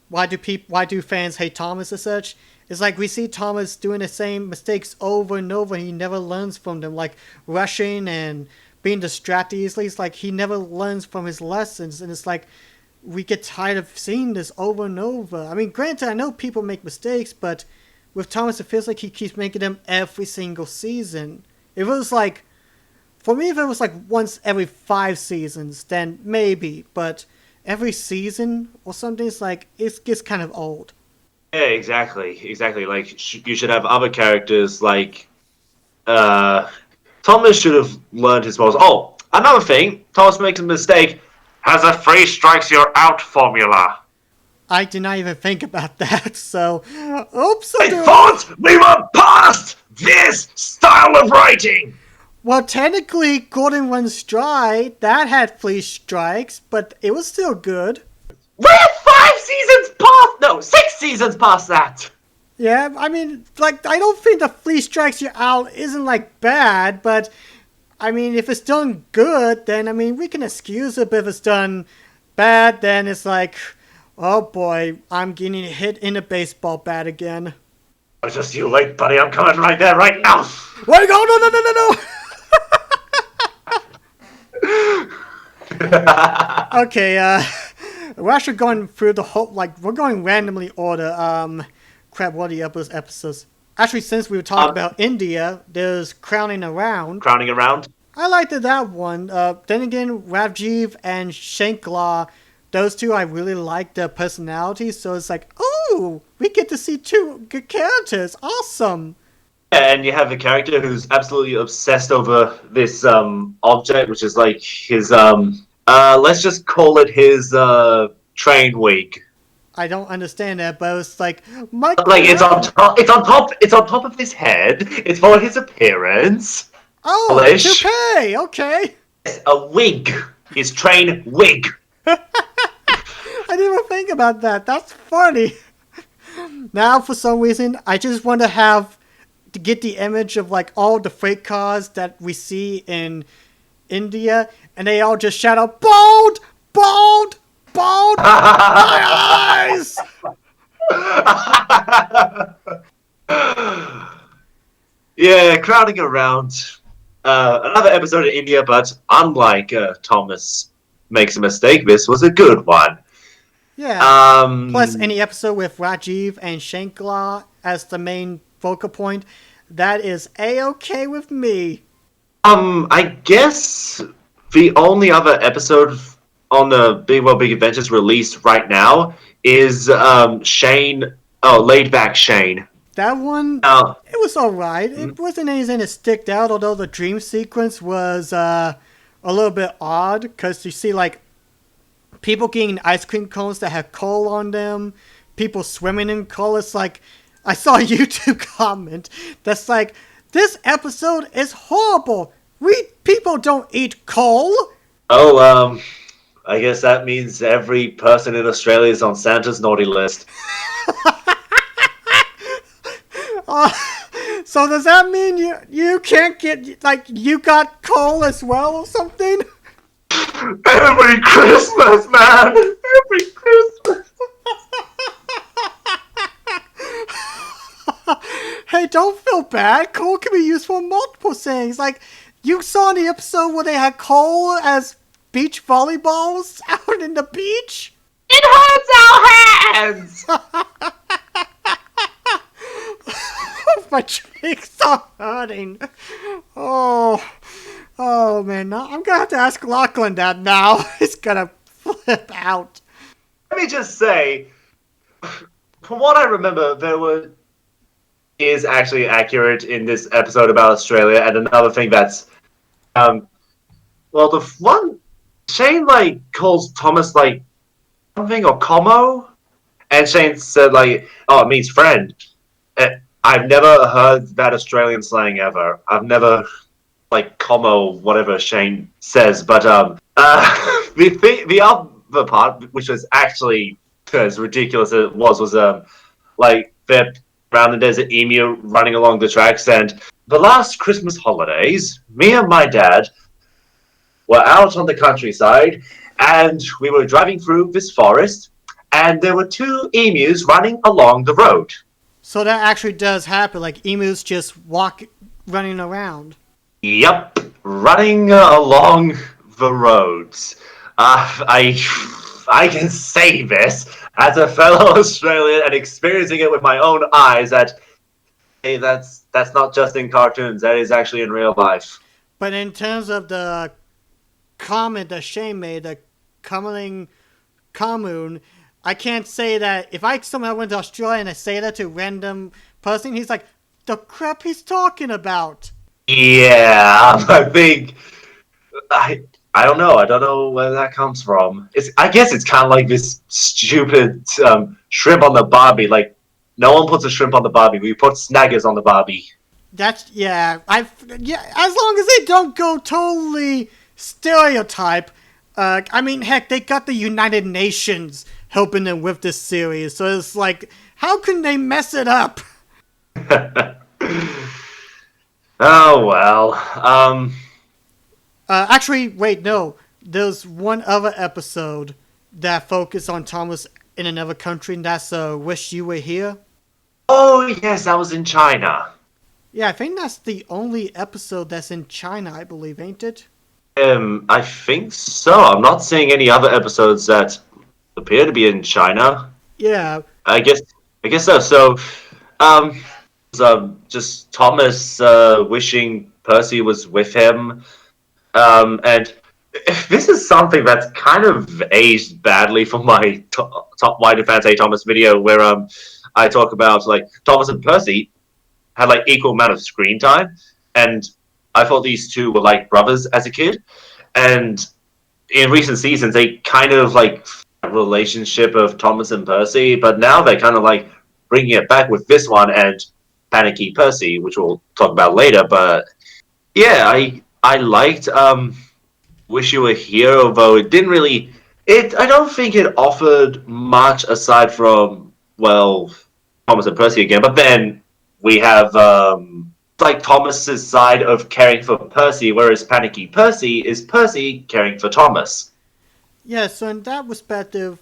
why do fans hate Thomas and such. It's like we see Thomas doing the same mistakes over and over, and he never learns from them, like rushing and being distracted easily. It's like he never learns from his lessons, and it's like we get tired of seeing this over and over. I mean, granted, I know people make mistakes, but with Thomas, it feels like he keeps making them every single season. If it was like, for me, if it was like once every 5 seasons, then maybe, but every season or something, it's like, it gets kind of old. Yeah, exactly. Like, you should have other characters, like, Thomas should have learned his balls. Oh, another thing, Thomas makes a mistake, has a 3 strikes you're out formula. I did not even think about that, so, oops. I thought we were past this style of writing! Well, technically, Golden Runs Dry, that had 3 strikes, but it was still good. We're 5 seasons past, no, 6 seasons past that! Yeah, I mean, like, I don't think the 3 strikes you're out isn't, like, bad, but, I mean, if it's done good, then, I mean, we can excuse it, but if it's done bad, then it's like, oh boy, I'm getting hit in a baseball bat again. Oh, just you wait, buddy, I'm coming right there, right now! Wait, go, no! Okay, we're actually going through the whole, like, we're going randomly order, crap, what are the episodes? Actually, since we were talking about India, there's Crowning Around. Crowning Around? I liked that one. Then again, Ravjeev and Shankla, those two, I really liked their personalities, so it's like, ooh, we get to see 2 good characters, awesome! And you have a character who's absolutely obsessed over this object, which is like his let's just call it his train wig. I don't understand that, but it's like it's on top of his head. It's for his appearance. Oh, toupee, okay. It's a wig. His train wig. I didn't even think about that. That's funny. Now, for some reason, I just want to get the image of like all the freight cars that we see in India, and they all just shout out, "Bold! Bold! Bold! My eyes!" Yeah, crowding around. Another episode of India, but unlike Thomas makes a mistake, this was a good one. Yeah. Plus, any episode with Rajiv and Shankla as the main focal point, that is A-okay with me. I guess the only other episode on the Big World Big Adventures released right now is Shane. Oh, Laid Back Shane. That one, it was alright. It wasn't anything that sticked out, although the dream sequence was a little bit odd, because you see, like, people getting ice cream cones that have coal on them, people swimming in coal. It's like, I saw a YouTube comment that's like, this episode is horrible. We people don't eat coal. Oh, I guess that means every person in Australia is on Santa's naughty list. So does that mean you can't get, like, you got coal as well or something? Every Christmas, man! Every Christmas! Hey, don't feel bad. Coal can be used for multiple things. Like, you saw in the episode where they had coal as beach volleyballs out in the beach? It hurts our hands! My cheeks are hurting. Oh man. I'm gonna have to ask Lachlan that now. He's gonna flip out. Let me just say, from what I remember, is actually accurate in this episode about Australia, and another thing that's, well, the one, Shane, like, calls Thomas, like, something, or Como, and Shane said, like, oh, it means friend. I've never heard that Australian slang ever. I've never, like, Como, whatever Shane says, but, the other part, which was actually as ridiculous as it was, like, they're around and there's an emu running along the tracks, and the last Christmas holidays, me and my dad were out on the countryside, and we were driving through this forest, and there were two emus running along the road. So that actually does happen. Like, emus just running around. Yep, running along the roads. I can say this as a fellow Australian and experiencing it with my own eyes that, hey, that's not just in cartoons. That is actually in real life. But in terms of the comment that Shane made, the common, I can't say that. If I somehow went to Australia and I say that to a random person, he's like, the crap he's talking about. Yeah, I think I don't know. I don't know where that comes from. I guess it's kind of like this stupid shrimp on the barbie. Like, no one puts a shrimp on the barbie. We put snaggers on the barbie. That's, yeah. As long as they don't go totally stereotype. I mean, heck, they got the United Nations helping them with this series, so it's like, how can they mess it up? Oh well. Actually, wait, no. There's one other episode that focused on Thomas in another country, and that's Wish You Were Here. Oh yes, that was in China. Yeah, I think that's the only episode that's in China, I believe, ain't it? I think so. I'm not seeing any other episodes that appear to be in China. Yeah. I guess so. Just Thomas wishing Percy was with him. And this is something that's kind of aged badly from my top Why Do Fans Hate Thomas video, where I talk about, like, Thomas and Percy had, like, equal amount of screen time, and I thought these two were like brothers as a kid, and in recent seasons they kind of like relationship of Thomas and Percy, but now they're kind of like bringing it back with this one and Panicky Percy, which we'll talk about later. But yeah, I liked Wish You Were Here, although it didn't really. I don't think it offered much aside from, well, Thomas and Percy again. But then we have like Thomas's side of caring for Percy, whereas Panicky Percy is Percy caring for Thomas. Yeah, so in that perspective,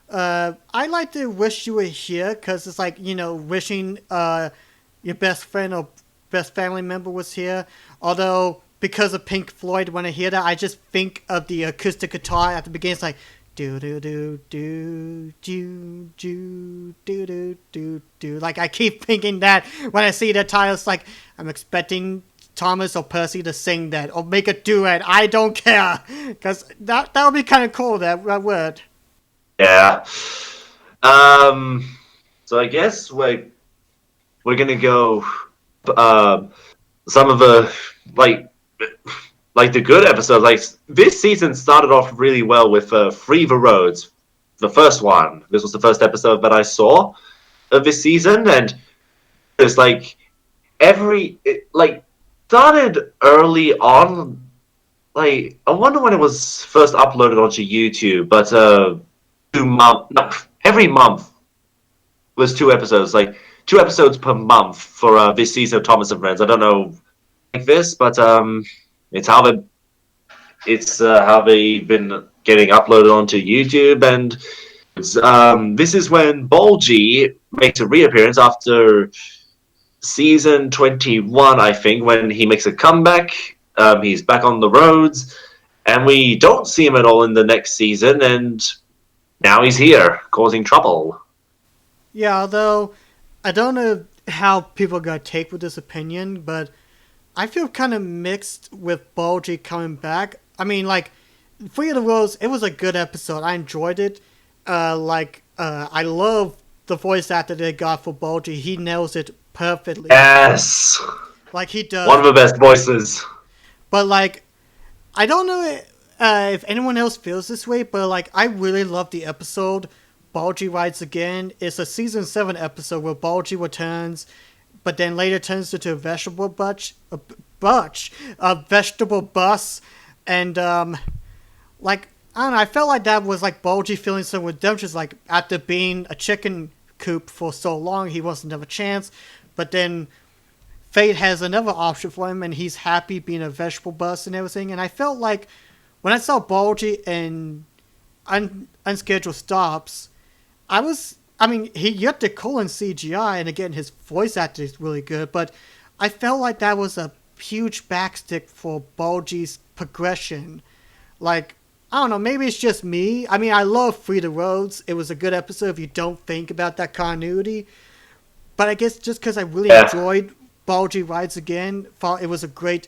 I like to Wish You Were Here, because it's like, wishing your best friend or best family member was here. Although, because of Pink Floyd, when I hear that, I just think of the acoustic guitar at the beginning. It's like, do do do do do do do do do do. Like, I keep thinking that when I see the title. It's like, I'm expecting Thomas or Percy to sing that or make a duet. I don't care, because that would be kind of cool. That would. Yeah. So I guess we're gonna go some of the, like, like the good episodes. Like this season started off really well with Free the Roads, the first one. This was the first episode that I saw of this season, and it's like like started early on. Like I wonder when it was first uploaded onto YouTube, but 2 month, no, every month was 2 episodes, like 2 episodes per month for this season of Thomas and Friends. I don't know like this, but it's how they it's how they've been getting uploaded onto YouTube, and this is when Bulgy makes a reappearance after season 21, I think, when he makes a comeback. He's back on the roads, and we don't see him at all in the next season, and now he's here, causing trouble. Yeah, although I don't know how people are gonna take with this opinion, but I feel kind of mixed with Bulgy coming back. I mean, like, Free of the Rose, it was a good episode. I enjoyed it. I love the voice actor they got for Bulgy. He nails it perfectly. Yes! Like, he One does. of the best voices. But, like, I don't know if anyone else feels this way, but, like, I really love the episode Bulgy Rides Again. It's a season 7 episode where Bulgy returns, but then later turns into a vegetable bus, and like I don't know, I felt like that was like Bulgy feeling some redemption, like after being a chicken coop for so long, he wants another chance, but then fate has another option for him, and he's happy being a vegetable bus and everything. And I felt like when I saw Bulgy in unscheduled stops, I mean, he yet to call in CGI, and again, his voice acting is really good, but I felt like that was a huge backstick for Bulgy's progression. Like, I don't know, maybe it's just me. I mean, I love Free the Roads. It was a good episode if you don't think about that continuity. But I guess just because I really Yeah. enjoyed Bulgy Rides Again, thought it was a great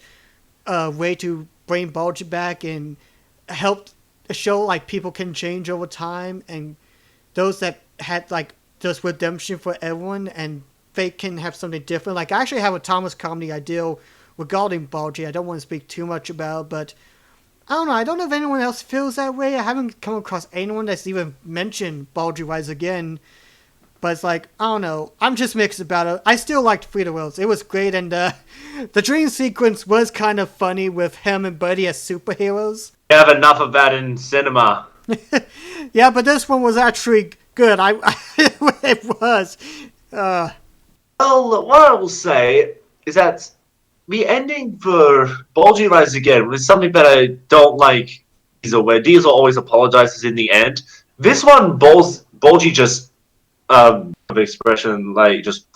way to bring Bulgy back and help show like people can change over time, and those that had like this redemption for everyone, and they can have something different. Like I actually have a Thomas comedy idea regarding Bulgy. I don't want to speak too much about, but I don't know. I don't know if anyone else feels that way. I haven't come across anyone that's even mentioned Bulgy Rise Again. But it's like, I don't know. I'm just mixed about it. I still liked Frida Wills. It was great, and the dream sequence was kind of funny with him and Buddy as superheroes. We have enough of that in cinema. Yeah, but this one was actually good. It was. Well, what I will say is that the ending for Bulgy Rise Again was something that I don't like. Diesel, where Diesel always apologizes in the end. This one, Bulgy just expression like just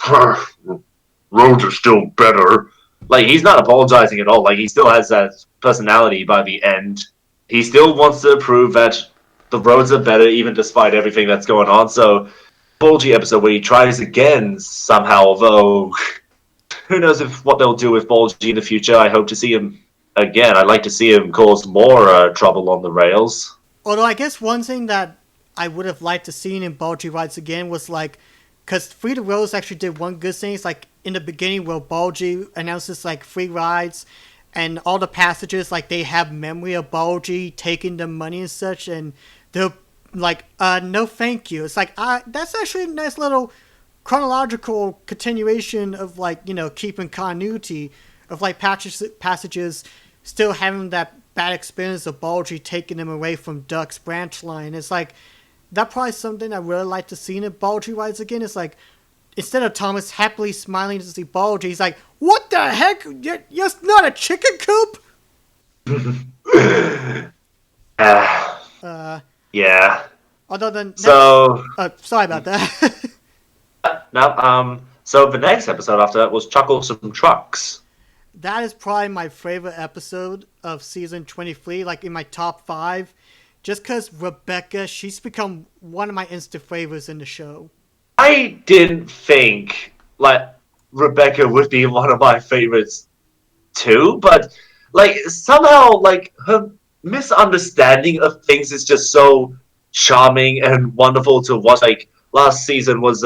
roads are still better. Like he's not apologizing at all. Like he still has that personality by the end. He still wants to prove that the roads are better, even despite everything that's going on. So, Bulgy episode where he tries again somehow, though who knows if what they'll do with Bulgy in the future. I hope to see him again. I'd like to see him cause more trouble on the rails. Although I guess one thing that I would have liked to see in Bulgy Rides Again was like, because Free the Rose actually did one good thing. It's like in the beginning where Bulgy announces like free rides, and all the passengers like they have memory of Bulgy taking the money and such, and they're like, no thank you. It's like, that's actually a nice little chronological continuation of like, you know, keeping continuity of like passages still having that bad experience of Bulgy taking them away from Duck's branch line. It's like that probably something I really like to see in Bulgy Rides Again. It's like instead of Thomas happily smiling to see Bulgy, he's like, "What the heck? You're not a chicken coop." Yeah. Other than So sorry about that. no. So the next episode after that was Chuckle Some Trucks. That is probably my favorite episode of season 23, like in my top 5. Just because Rebecca, she's become one of my instant favorites in the show. I didn't think like Rebecca would be one of my favorites too, but like somehow like her misunderstanding of things is just so charming and wonderful to watch. Like last season was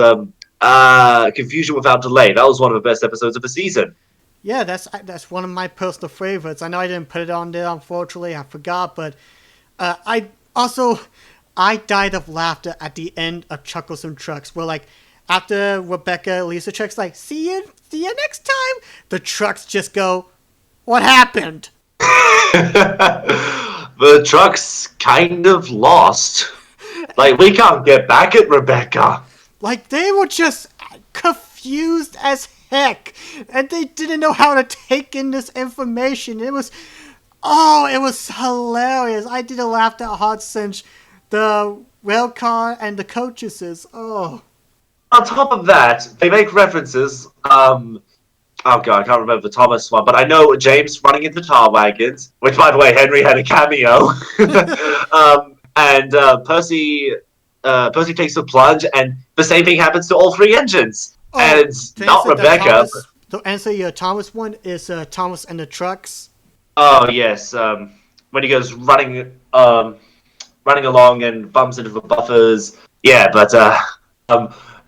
Confusion Without Delay. That was one of the best episodes of the season. Yeah, that's one of my personal favorites. I know I didn't put it on there, unfortunately. I forgot, but I also I died of laughter at the end of Chuckles and Trucks, where like after Rebecca leaves the trucks, like see you next time. The trucks just go, "What happened?" The truck's kind of lost. Like, we can't get back at Rebecca. Like they were just confused as heck, and they didn't know how to take in this information. It was hilarious. I didn't laugh that hard since the rail car and the coaches. Oh. On top of that, they make references. Oh god, I can't remember the Thomas one, but I know James running into tar wagons, which, by the way, Henry had a cameo. And Percy takes a plunge, and the same thing happens to all three engines. Oh, And to not answer Rebecca. To answer your Thomas one is Thomas and the trucks. Oh yes, when he goes running along and bumps into the buffers. Yeah, but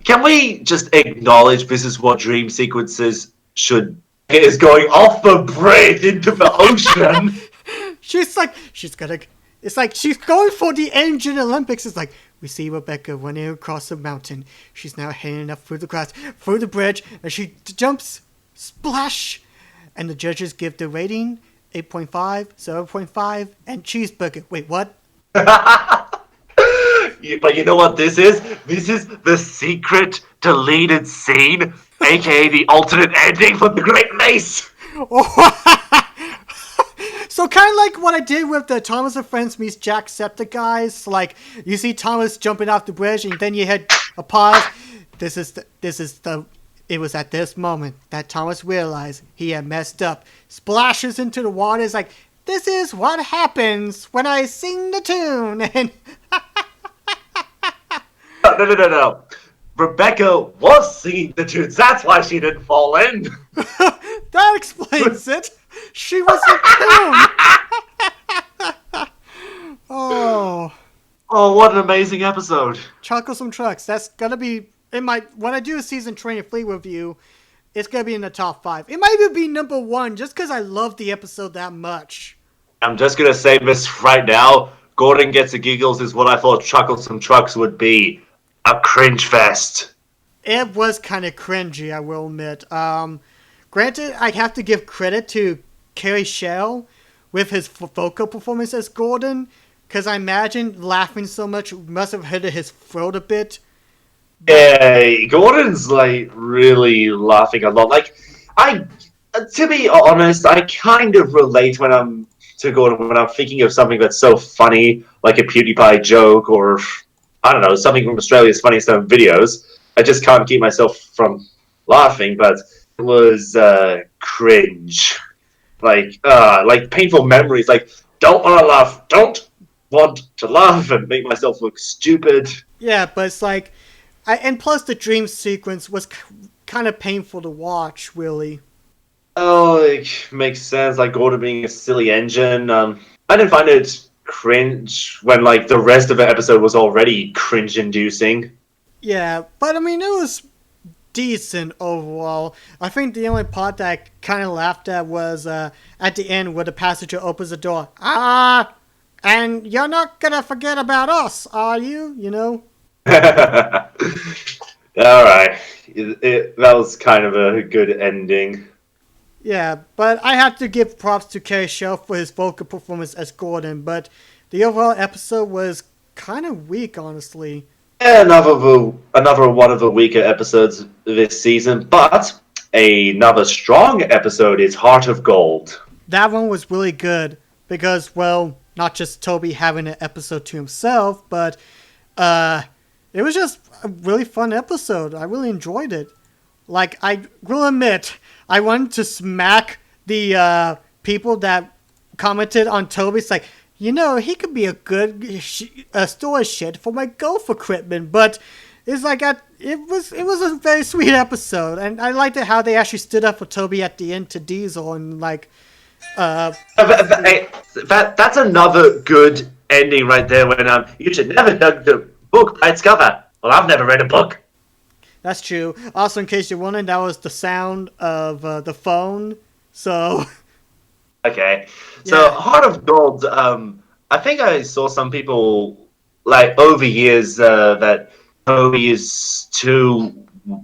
can we just acknowledge this is what dream sequences should? It is going off the bridge into the ocean. she's gonna. It's like she's going for the engine Olympics. It's like we see Rebecca running across the mountain. She's now heading up through the grass, through the bridge, and she jumps, splash, and the judges give the rating 8.5, 7.5, and cheeseburger. Wait, what? But you know what this is? This is the secret deleted scene, aka the alternate ending for the Great Mace. So kind of like what I did with the Thomas and Friends meets Jacksepticeye. Like you see Thomas jumping off the bridge, and then you had a pause. It was at this moment that Thomas realized he had messed up. Splashes into the water. It's like, this is what happens when I sing the tune. And No. Rebecca was singing the tunes. That's why she didn't fall in. that explains it. She was a tune. Oh. Oh, what an amazing episode. Chuckle some trucks. That's gonna be in my when I do a season 23 review. It's gonna be in the top 5. It might even be number 1, just because I love the episode that much. I'm just gonna say this right now. Gordon Gets the Giggles is what I thought Chuckle Some Trucks would be. A cringe fest. It was kind of cringy, I will admit. Granted, I have to give credit to Kerry Shell with his vocal performance as Gordon, because I imagine laughing so much must have hurt his throat a bit. Yeah, Gordon's like really laughing a lot. Like, to be honest, I kind of relate to Gordon when I'm thinking of something that's so funny, like a PewDiePie joke, or I don't know, something from Australia's Funniest Home Videos. I just can't keep myself from laughing, but it was cringe, like painful memories. Like, don't want to laugh and make myself look stupid. Yeah, but it's like, and plus the dream sequence was kind of painful to watch, really. Oh, it makes sense. Like Gordon being a silly engine. I didn't find it cringe when like the rest of the episode was already cringe-inducing. Yeah, but I mean, it was decent overall. I think the only part that I kind of laughed at was at the end where the passenger opens the door. And you're not gonna forget about us, are you? You know? Alright. That was kind of a good ending. Yeah, but I have to give props to Kerry Shell for his vocal performance as Gordon, but the overall episode was kind of weak, honestly. Yeah, another one of the weaker episodes this season, but another strong episode is Heart of Gold. That one was really good because, well, not just Toby having an episode to himself, but it was just a really fun episode. I really enjoyed it. Like, I will admit, I wanted to smack the people that commented on Toby's like, you know, he could be a good store shit for my golf equipment, but it's like it was a very sweet episode, and I liked it how they actually stood up for Toby at the end to Diesel and like. That's another good ending right there. When you should never judge the book by its cover. Well, I've never read a book. That's true. Also, in case you're wondering, that was the sound of the phone So, Okay. So yeah. Heart of Gold, I think I saw some people like over years that Toby is too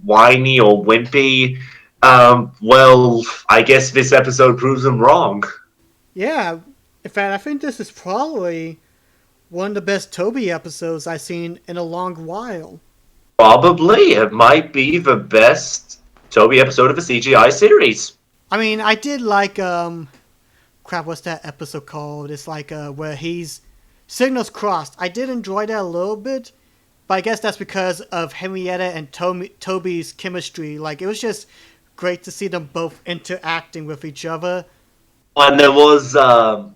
whiny or wimpy. Well, I guess this episode proves them wrong. Yeah. In fact, I think this is probably one of the best Toby episodes I've seen in a long while. Probably it might be the best Toby episode of a CGI series. I mean, I did like crap, what's that episode called? It's like where he's signals crossed. I did enjoy that a little bit, but I guess that's because of Henrietta and Toby's chemistry. Like it was just great to see them both interacting with each other. And there was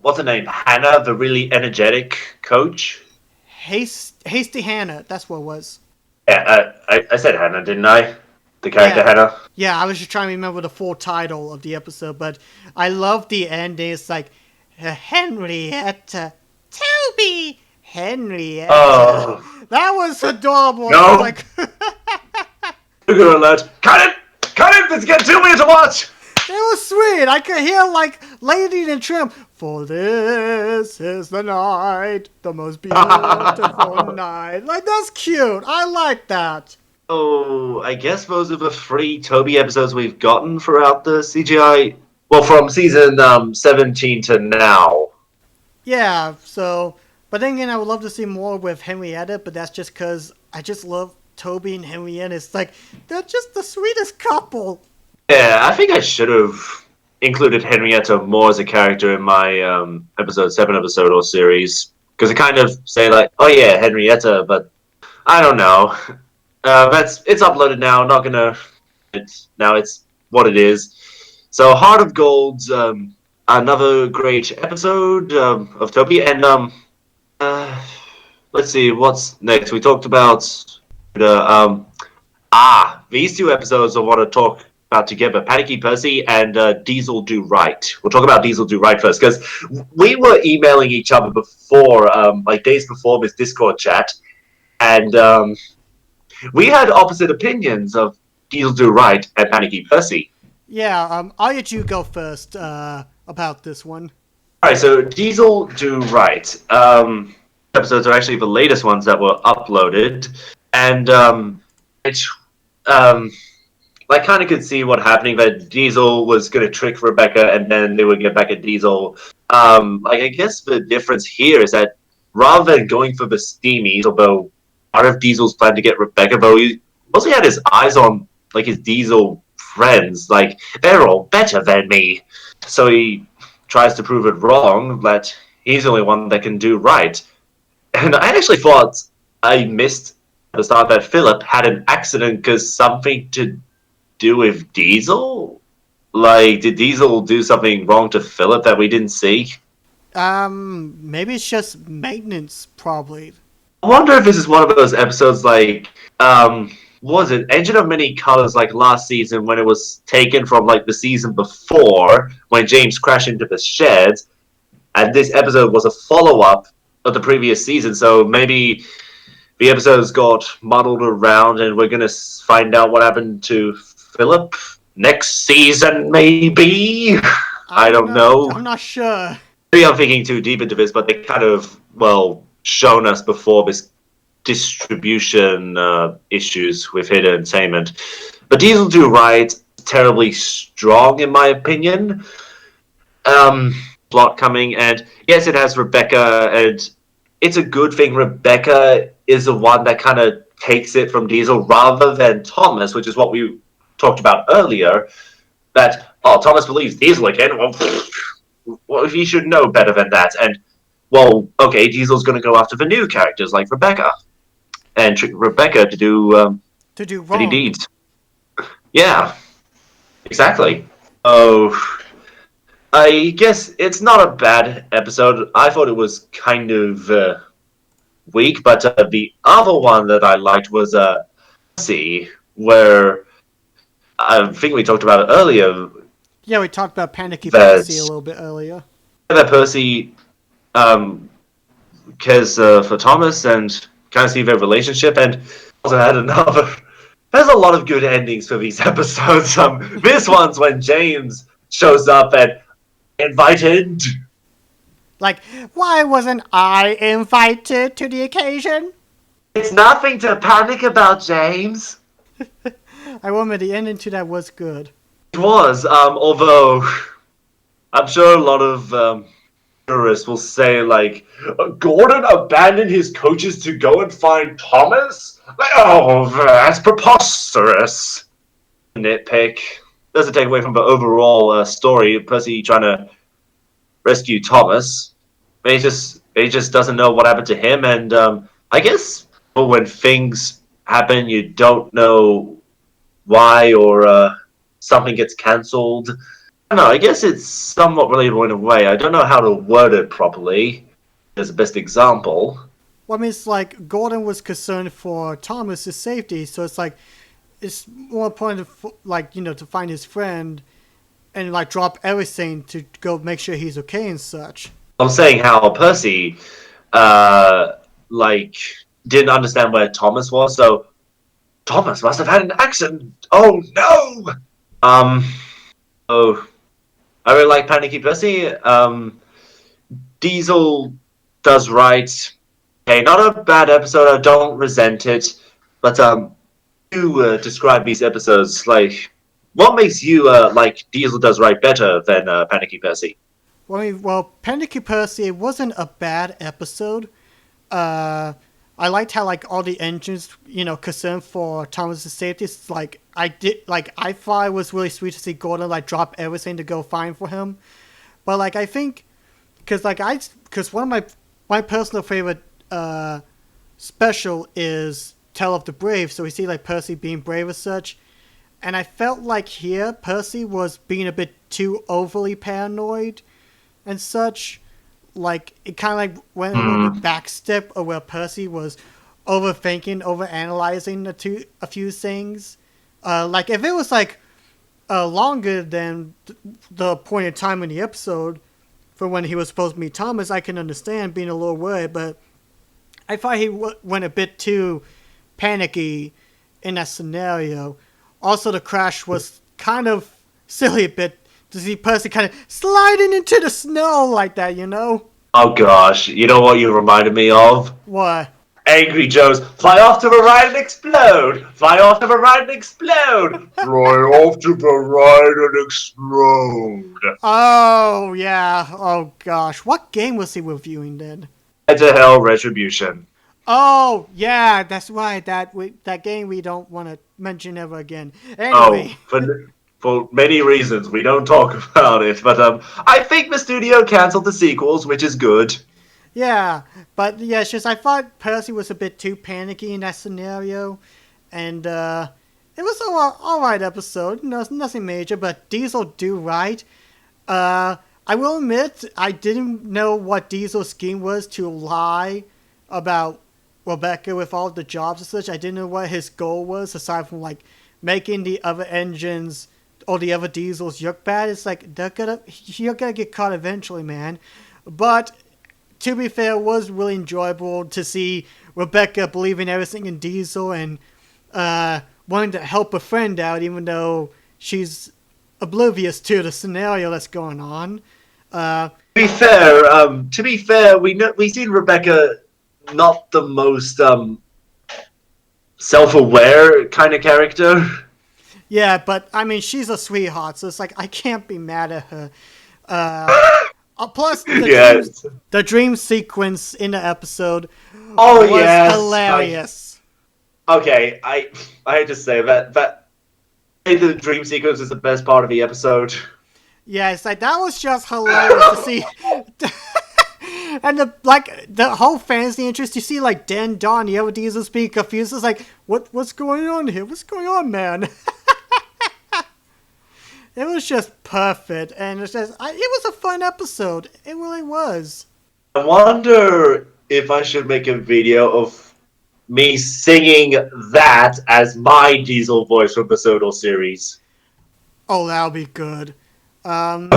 what's her name, Hannah, the really energetic coach. Hasty Hannah, that's what it was. Yeah, I said Hannah, didn't I? The character Yeah, Hannah. yeah. I was just trying to remember the full title of the episode, but I love the ending. It's like Henrietta, Toby, Henrietta. Oh That was adorable. I was no! like, Trigger alert! Cut it! Cut it! It's getting 2 minutes to watch. it was sweet. I could hear like Lady and Trim. For this is the night, the most beautiful night. Like that's cute. I like that. Oh, I guess those are the 3 Toby episodes we've gotten throughout the CGI. Well, from season 17 to now. Yeah. So, but then again, I would love to see more with Henrietta. But that's just because I just love Toby and Henrietta. It's like they're just the sweetest couple. Yeah, I think I should have included Henrietta more as a character in my episode 7 episode or series. Because I kind of say, like, oh yeah, Henrietta, but I don't know. It's uploaded now. Not gonna. It's what it is. So Heart of Gold, another great episode of Toby, and uh, let's see what's next. We talked about the these 2 episodes I want to talk about together: Panicky Percy and Diesel Do Right. We'll talk about Diesel Do Right first because we were emailing each other before, like days before this Discord chat, and we had opposite opinions of Diesel Do Right and Panicky Percy. Yeah. I'll let you go first about this one. All right, so Diesel Do Right. Episodes are actually the latest ones that were uploaded, and it, um, I kind of could see what happening. That Diesel was going to trick Rebecca, and then they would get back at Diesel. Like I guess the difference here is that rather than going for the steamies, although part of Diesel's plan to get Rebecca, though he mostly had his eyes on like his Diesel friends, like they're all better than me. So he tries to prove it wrong that he's the only one that can do right. And I actually thought I missed at the start that Philip had an accident because something to do with Diesel. Like, did Diesel do something wrong to Philip that we didn't see? Maybe it's just maintenance, probably. I wonder if this is one of those episodes like, what was it Engine of Many Colors, like last season when it was taken from like the season before when James crashed into the shed, and this episode was a follow up of the previous season. So maybe the episodes got muddled around, and we're gonna find out what happened to Philip next season. Maybe I don't know. I'm not sure. Maybe I'm thinking too deep into this, but they kind of shown us before this distribution issues with Hidden Entertainment. But Diesel Do Right, terribly strong in my opinion. Plot coming, and yes, it has Rebecca, and it's a good thing Rebecca is the one that kind of takes it from Diesel rather than Thomas, which is what we talked about earlier. That Thomas believes Diesel again. Well, he should know better than that. And well, okay, Diesel's going to go after the new characters like Rebecca and trick Rebecca to do To do any wrong. deeds. Yeah, exactly. Oh. I guess it's not a bad episode. I thought it was kind of weak, but the other one that I liked was Percy, where I think we talked about it earlier. Yeah, we talked about Panicky That Percy a little bit earlier. that Percy cares for Thomas and kind of see their relationship, and also had another. There's a lot of good endings for these episodes. This one's when James shows up and invited. Like, why wasn't I invited to the occasion? It's nothing to panic about, James. I will admit the ending to that was good. It was, although I'm sure a lot of tourists will say, like, Gordon abandoned his coaches to go and find Thomas? Like, oh, that's preposterous. Nitpick. Doesn't take away from the overall story of Percy trying to rescue Thomas. He just doesn't know what happened to him, and I guess when things happen, you don't know why or something gets cancelled. I don't know. I guess it's somewhat relatable in a way. I don't know how to word it properly as the best example. Well, I mean, it's like Gordon was concerned for Thomas's safety, so it's like it's more important to, like, you know, to find his friend and like drop everything to go make sure he's okay and such. I'm saying how Percy, like, didn't understand where Thomas was, so Thomas must have had an accident. Oh no! Um, oh, I really like Panicky Percy. Diesel does right. Okay, not a bad episode. I don't resent it, but you describe these episodes like what makes you like Diesel does right better than Panicky Percy? Well, I mean, well, Panicky Percy, it wasn't a bad episode. I liked how like all the engines, you know, concerned for Thomas's safety. It's like I thought it was really sweet to see Gordon like drop everything to go find for him. But like I think, because one of my personal favorite special is Tell of the Brave. So we see like Percy being brave as such, and I felt like here Percy was being a bit too overly paranoid and such. Like it kind of like went a little bit backstep of where Percy was overthinking, overanalyzing a few things. Like if it was like longer than the point in time in the episode for when he was supposed to meet Thomas, I can understand being a little worried, but I thought he went a bit too panicky in that scenario. Also, the crash was kind of silly a bit to see Percy kind of sliding into the snow like that, you know? Oh gosh, you know what you reminded me of? What? Angry Joe's fly off to the right and explode! Fly off to the right and explode! Fly off to the right and explode! Oh, yeah. Oh, gosh. What game was he reviewing then? Head to Hell Retribution. Oh, yeah, that's right. That game we don't want to mention ever again. Oh, Anyway. for many reasons, we don't talk about it, but I think the studio cancelled the sequels, which is good. Yeah, but yeah, it's just I thought Percy was a bit too panicky in that scenario, and it was an alright episode. No, nothing major, but Diesel do right. I will admit I didn't know what Diesel's scheme was to lie about Rebecca with all the jobs and such. I didn't know what his goal was aside from like making the other engines or the other Diesels look bad. It's like you're gonna get caught eventually, man. But to be fair, it was really enjoyable to see Rebecca believing everything in Diesel and wanting to help a friend out, even though she's oblivious to the scenario that's going on. To be fair, we seen Rebecca not the most self-aware kind of character. Yeah, but I mean, she's a sweetheart, so it's like I can't be mad at her. Plus, the dream sequence in the episode was hilarious. Okay, I hate to say that the dream sequence is the best part of the episode. Yeah, it's like that was just hilarious to see. And the whole fantasy interest, you see like Dan, Don, the other Diesels being confused. It's like, what's going on here? What's going on, man? It was just perfect, and it was a fun episode. It really was. I wonder if I should make a video of me singing that as my Diesel voice from the Sodal series. Oh, that'll be good. Although,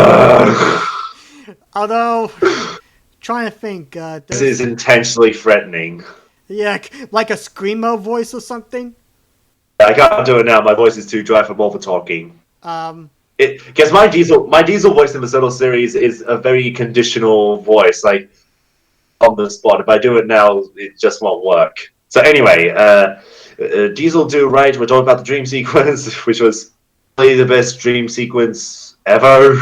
trying to think. This is intentionally threatening. Yeah, like a screamo voice or something. I can't do it now. My voice is too dry for more for talking. Because my diesel voice in the Soto series is a very conditional voice, like on the spot. If I do it now, it just won't work. So anyway, Diesel do right. We're talking about the dream sequence, which was probably the best dream sequence ever.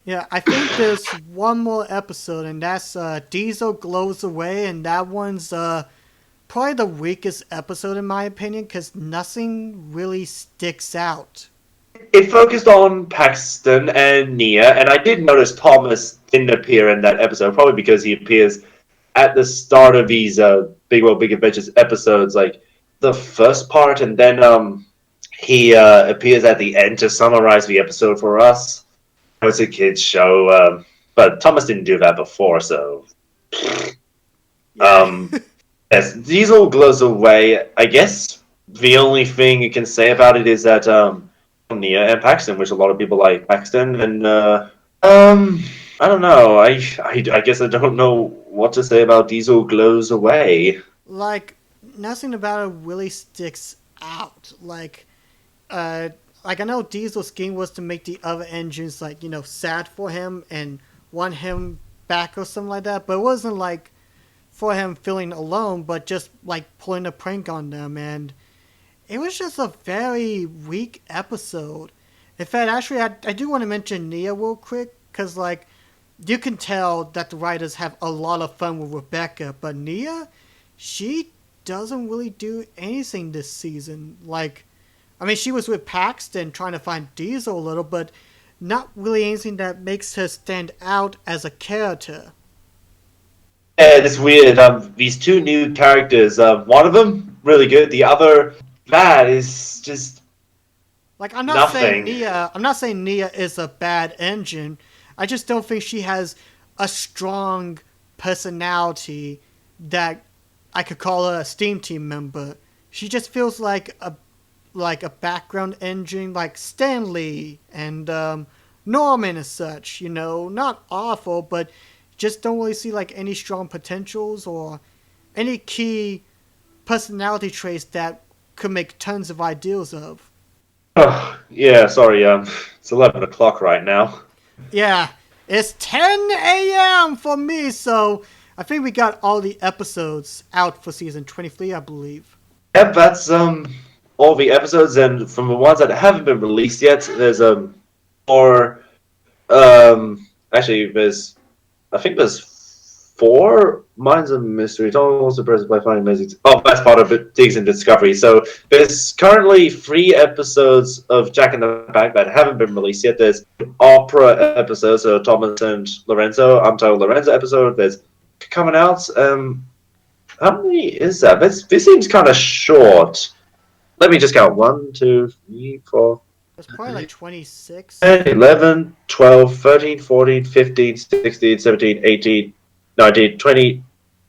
Yeah, I think there's one more episode, and that's Diesel Glows Away, and that one's probably the weakest episode in my opinion, because nothing really sticks out. It focused on Paxton and Nia, and I did notice Thomas didn't appear in that episode, probably because he appears at the start of these Big World Big Adventures episodes, like the first part, and then he appears at the end to summarize the episode for us. It's a kids show, but Thomas didn't do that before, so Yeah. um, yes, Diesel glows away. I guess the only thing you can say about it is that Nia and Paxton, which a lot of people like Paxton, and I don't know. I guess I don't know what to say about Diesel glows away. Like, nothing about it really sticks out. Uh, like I know Diesel's scheme was to make the other engines like sad for him and want him back or something like that, but it wasn't like for him feeling alone, but just like pulling a prank on them, and it was just a very weak episode. In fact, actually, I do want to mention Nia real quick because like you can tell that the writers have a lot of fun with Rebecca, but Nia, she doesn't really do anything this season. Like, I mean, she was with Paxton trying to find Diesel a little, but not really anything that makes her stand out as a character. Yeah, it's weird. These two new characters. One of them really good. The other bad is just Like, nothing. I'm not saying Nia is a bad engine. I just don't think she has a strong personality that I could call her a Steam Team member. She just feels like a background engine, like Stanley and Norman and such. Not awful, but just don't really see like any strong potentials or any key personality traits that could make tons of ideals of. Oh, yeah, sorry. It's 11 o'clock right now. Yeah, it's 10 a.m. for me, so I think we got all the episodes out for season 23, I believe. Yep, that's all the episodes, and from the ones that haven't been released yet, there's more. Actually, I think there's four Minds of Mystery. Don't also press by finding amazing. Oh, that's part of it. Digs and Discovery. So there's currently 3 episodes of Jack in the Bag that haven't been released yet. There's opera episodes, so Thomas and Lorenzo, Untitled Lorenzo episode. There's coming out. How many is that? This seems kind of short. Let me just count. 1, 2, 3, 4, It's probably like 26. 10, 11, 12, 13, 14, 15, 16, 17, 18, 19, 20.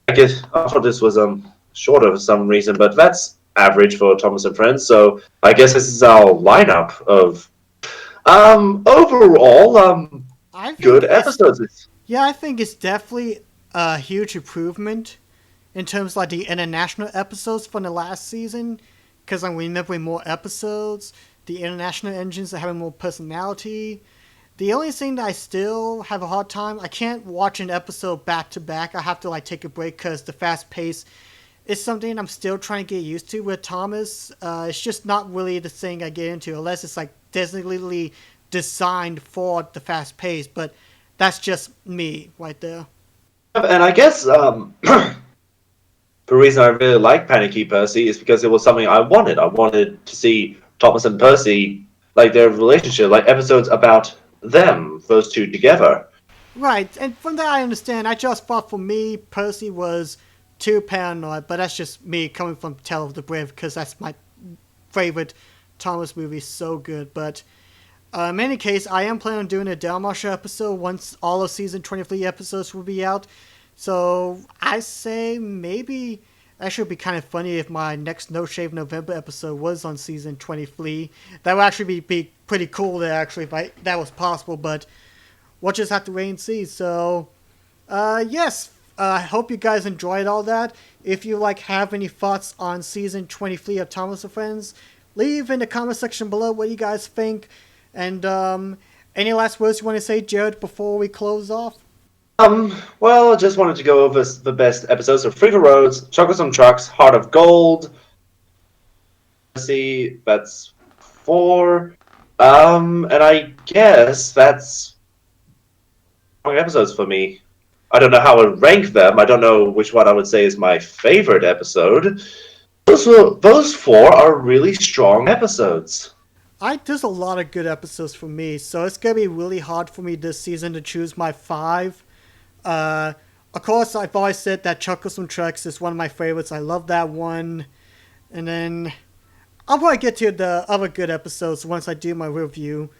I guess I thought this was shorter for some reason, but that's average for Thomas and Friends. So I guess this is our lineup of overall I good think it's episodes. Yeah, I think it's definitely a huge improvement in terms of like the international episodes from the last season. Because I'm remembering more episodes, the international engines are having more personality. The only thing that I still have a hard time, I can't watch an episode back to back. I have to like take a break because the fast pace is something I'm still trying to get used to with Thomas. It's just not really the thing I get into unless it's like designately designed for the fast pace. But that's just me right there. And I guess the reason I really like Panicky Percy is because it was something I wanted. I wanted to see Thomas and Percy, like their relationship, like episodes about them, those two together. Right, and from that I understand. I just thought for me, Percy was too paranoid, but that's just me coming from Tale of the Brave because that's my favorite Thomas movie. So good. But in any case, I am planning on doing a Dalmasha episode once all of season 23 episodes will be out. So I say maybe actually it'd be kind of funny if my next No Shave November episode was on season 23. That would actually be pretty cool there actually if that was possible, but we'll just have to wait and see. So yes, I hope you guys enjoyed all that. If you have any thoughts on season 23 of Thomas and Friends, leave in the comment section below what you guys think. And any last words you want to say, Jared, before we close off? Well, I just wanted to go over the best episodes of Free for Roads, Chocolates on Trucks, Heart of Gold. See, that's 4. And I guess that's episodes for me. I don't know how I would rank them. I don't know which one I would say is my favorite episode. Those 4 are really strong episodes. There's a lot of good episodes for me, so it's gonna be really hard for me this season to choose my 5. Of course, I've always said that Chuckles and Trucks is one of my favorites. I love that one. And then I'll probably get to the other good episodes once I do my review.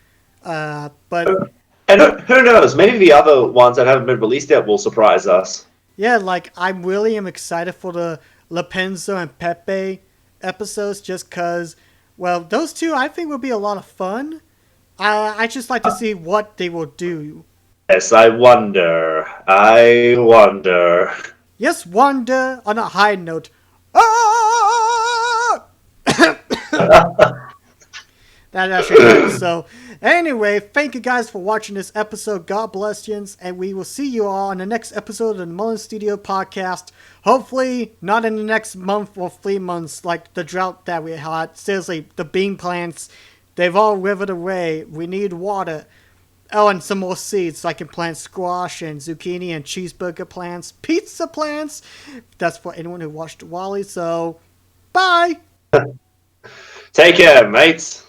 But And who knows? Maybe the other ones that haven't been released yet will surprise us. yeah, like I really am excited for the Lepenzo and Pepe episodes just because, well, those two I think will be a lot of fun. I just like to see what they will do. Yes, I wonder. I wonder. Yes, wonder on a high note. Ah! That actually hurts. So, anyway, thank you guys for watching this episode. God bless you, and we will see you all on the next episode of the Mullins Studio podcast. Hopefully, not in the next month or 3 months, like the drought that we had. Seriously, the bean plants, they've all withered away. We need water. Oh, and some more seeds so I can plant squash and zucchini and cheeseburger plants, pizza plants. That's for anyone who watched Wally. So, bye. Take care, mates.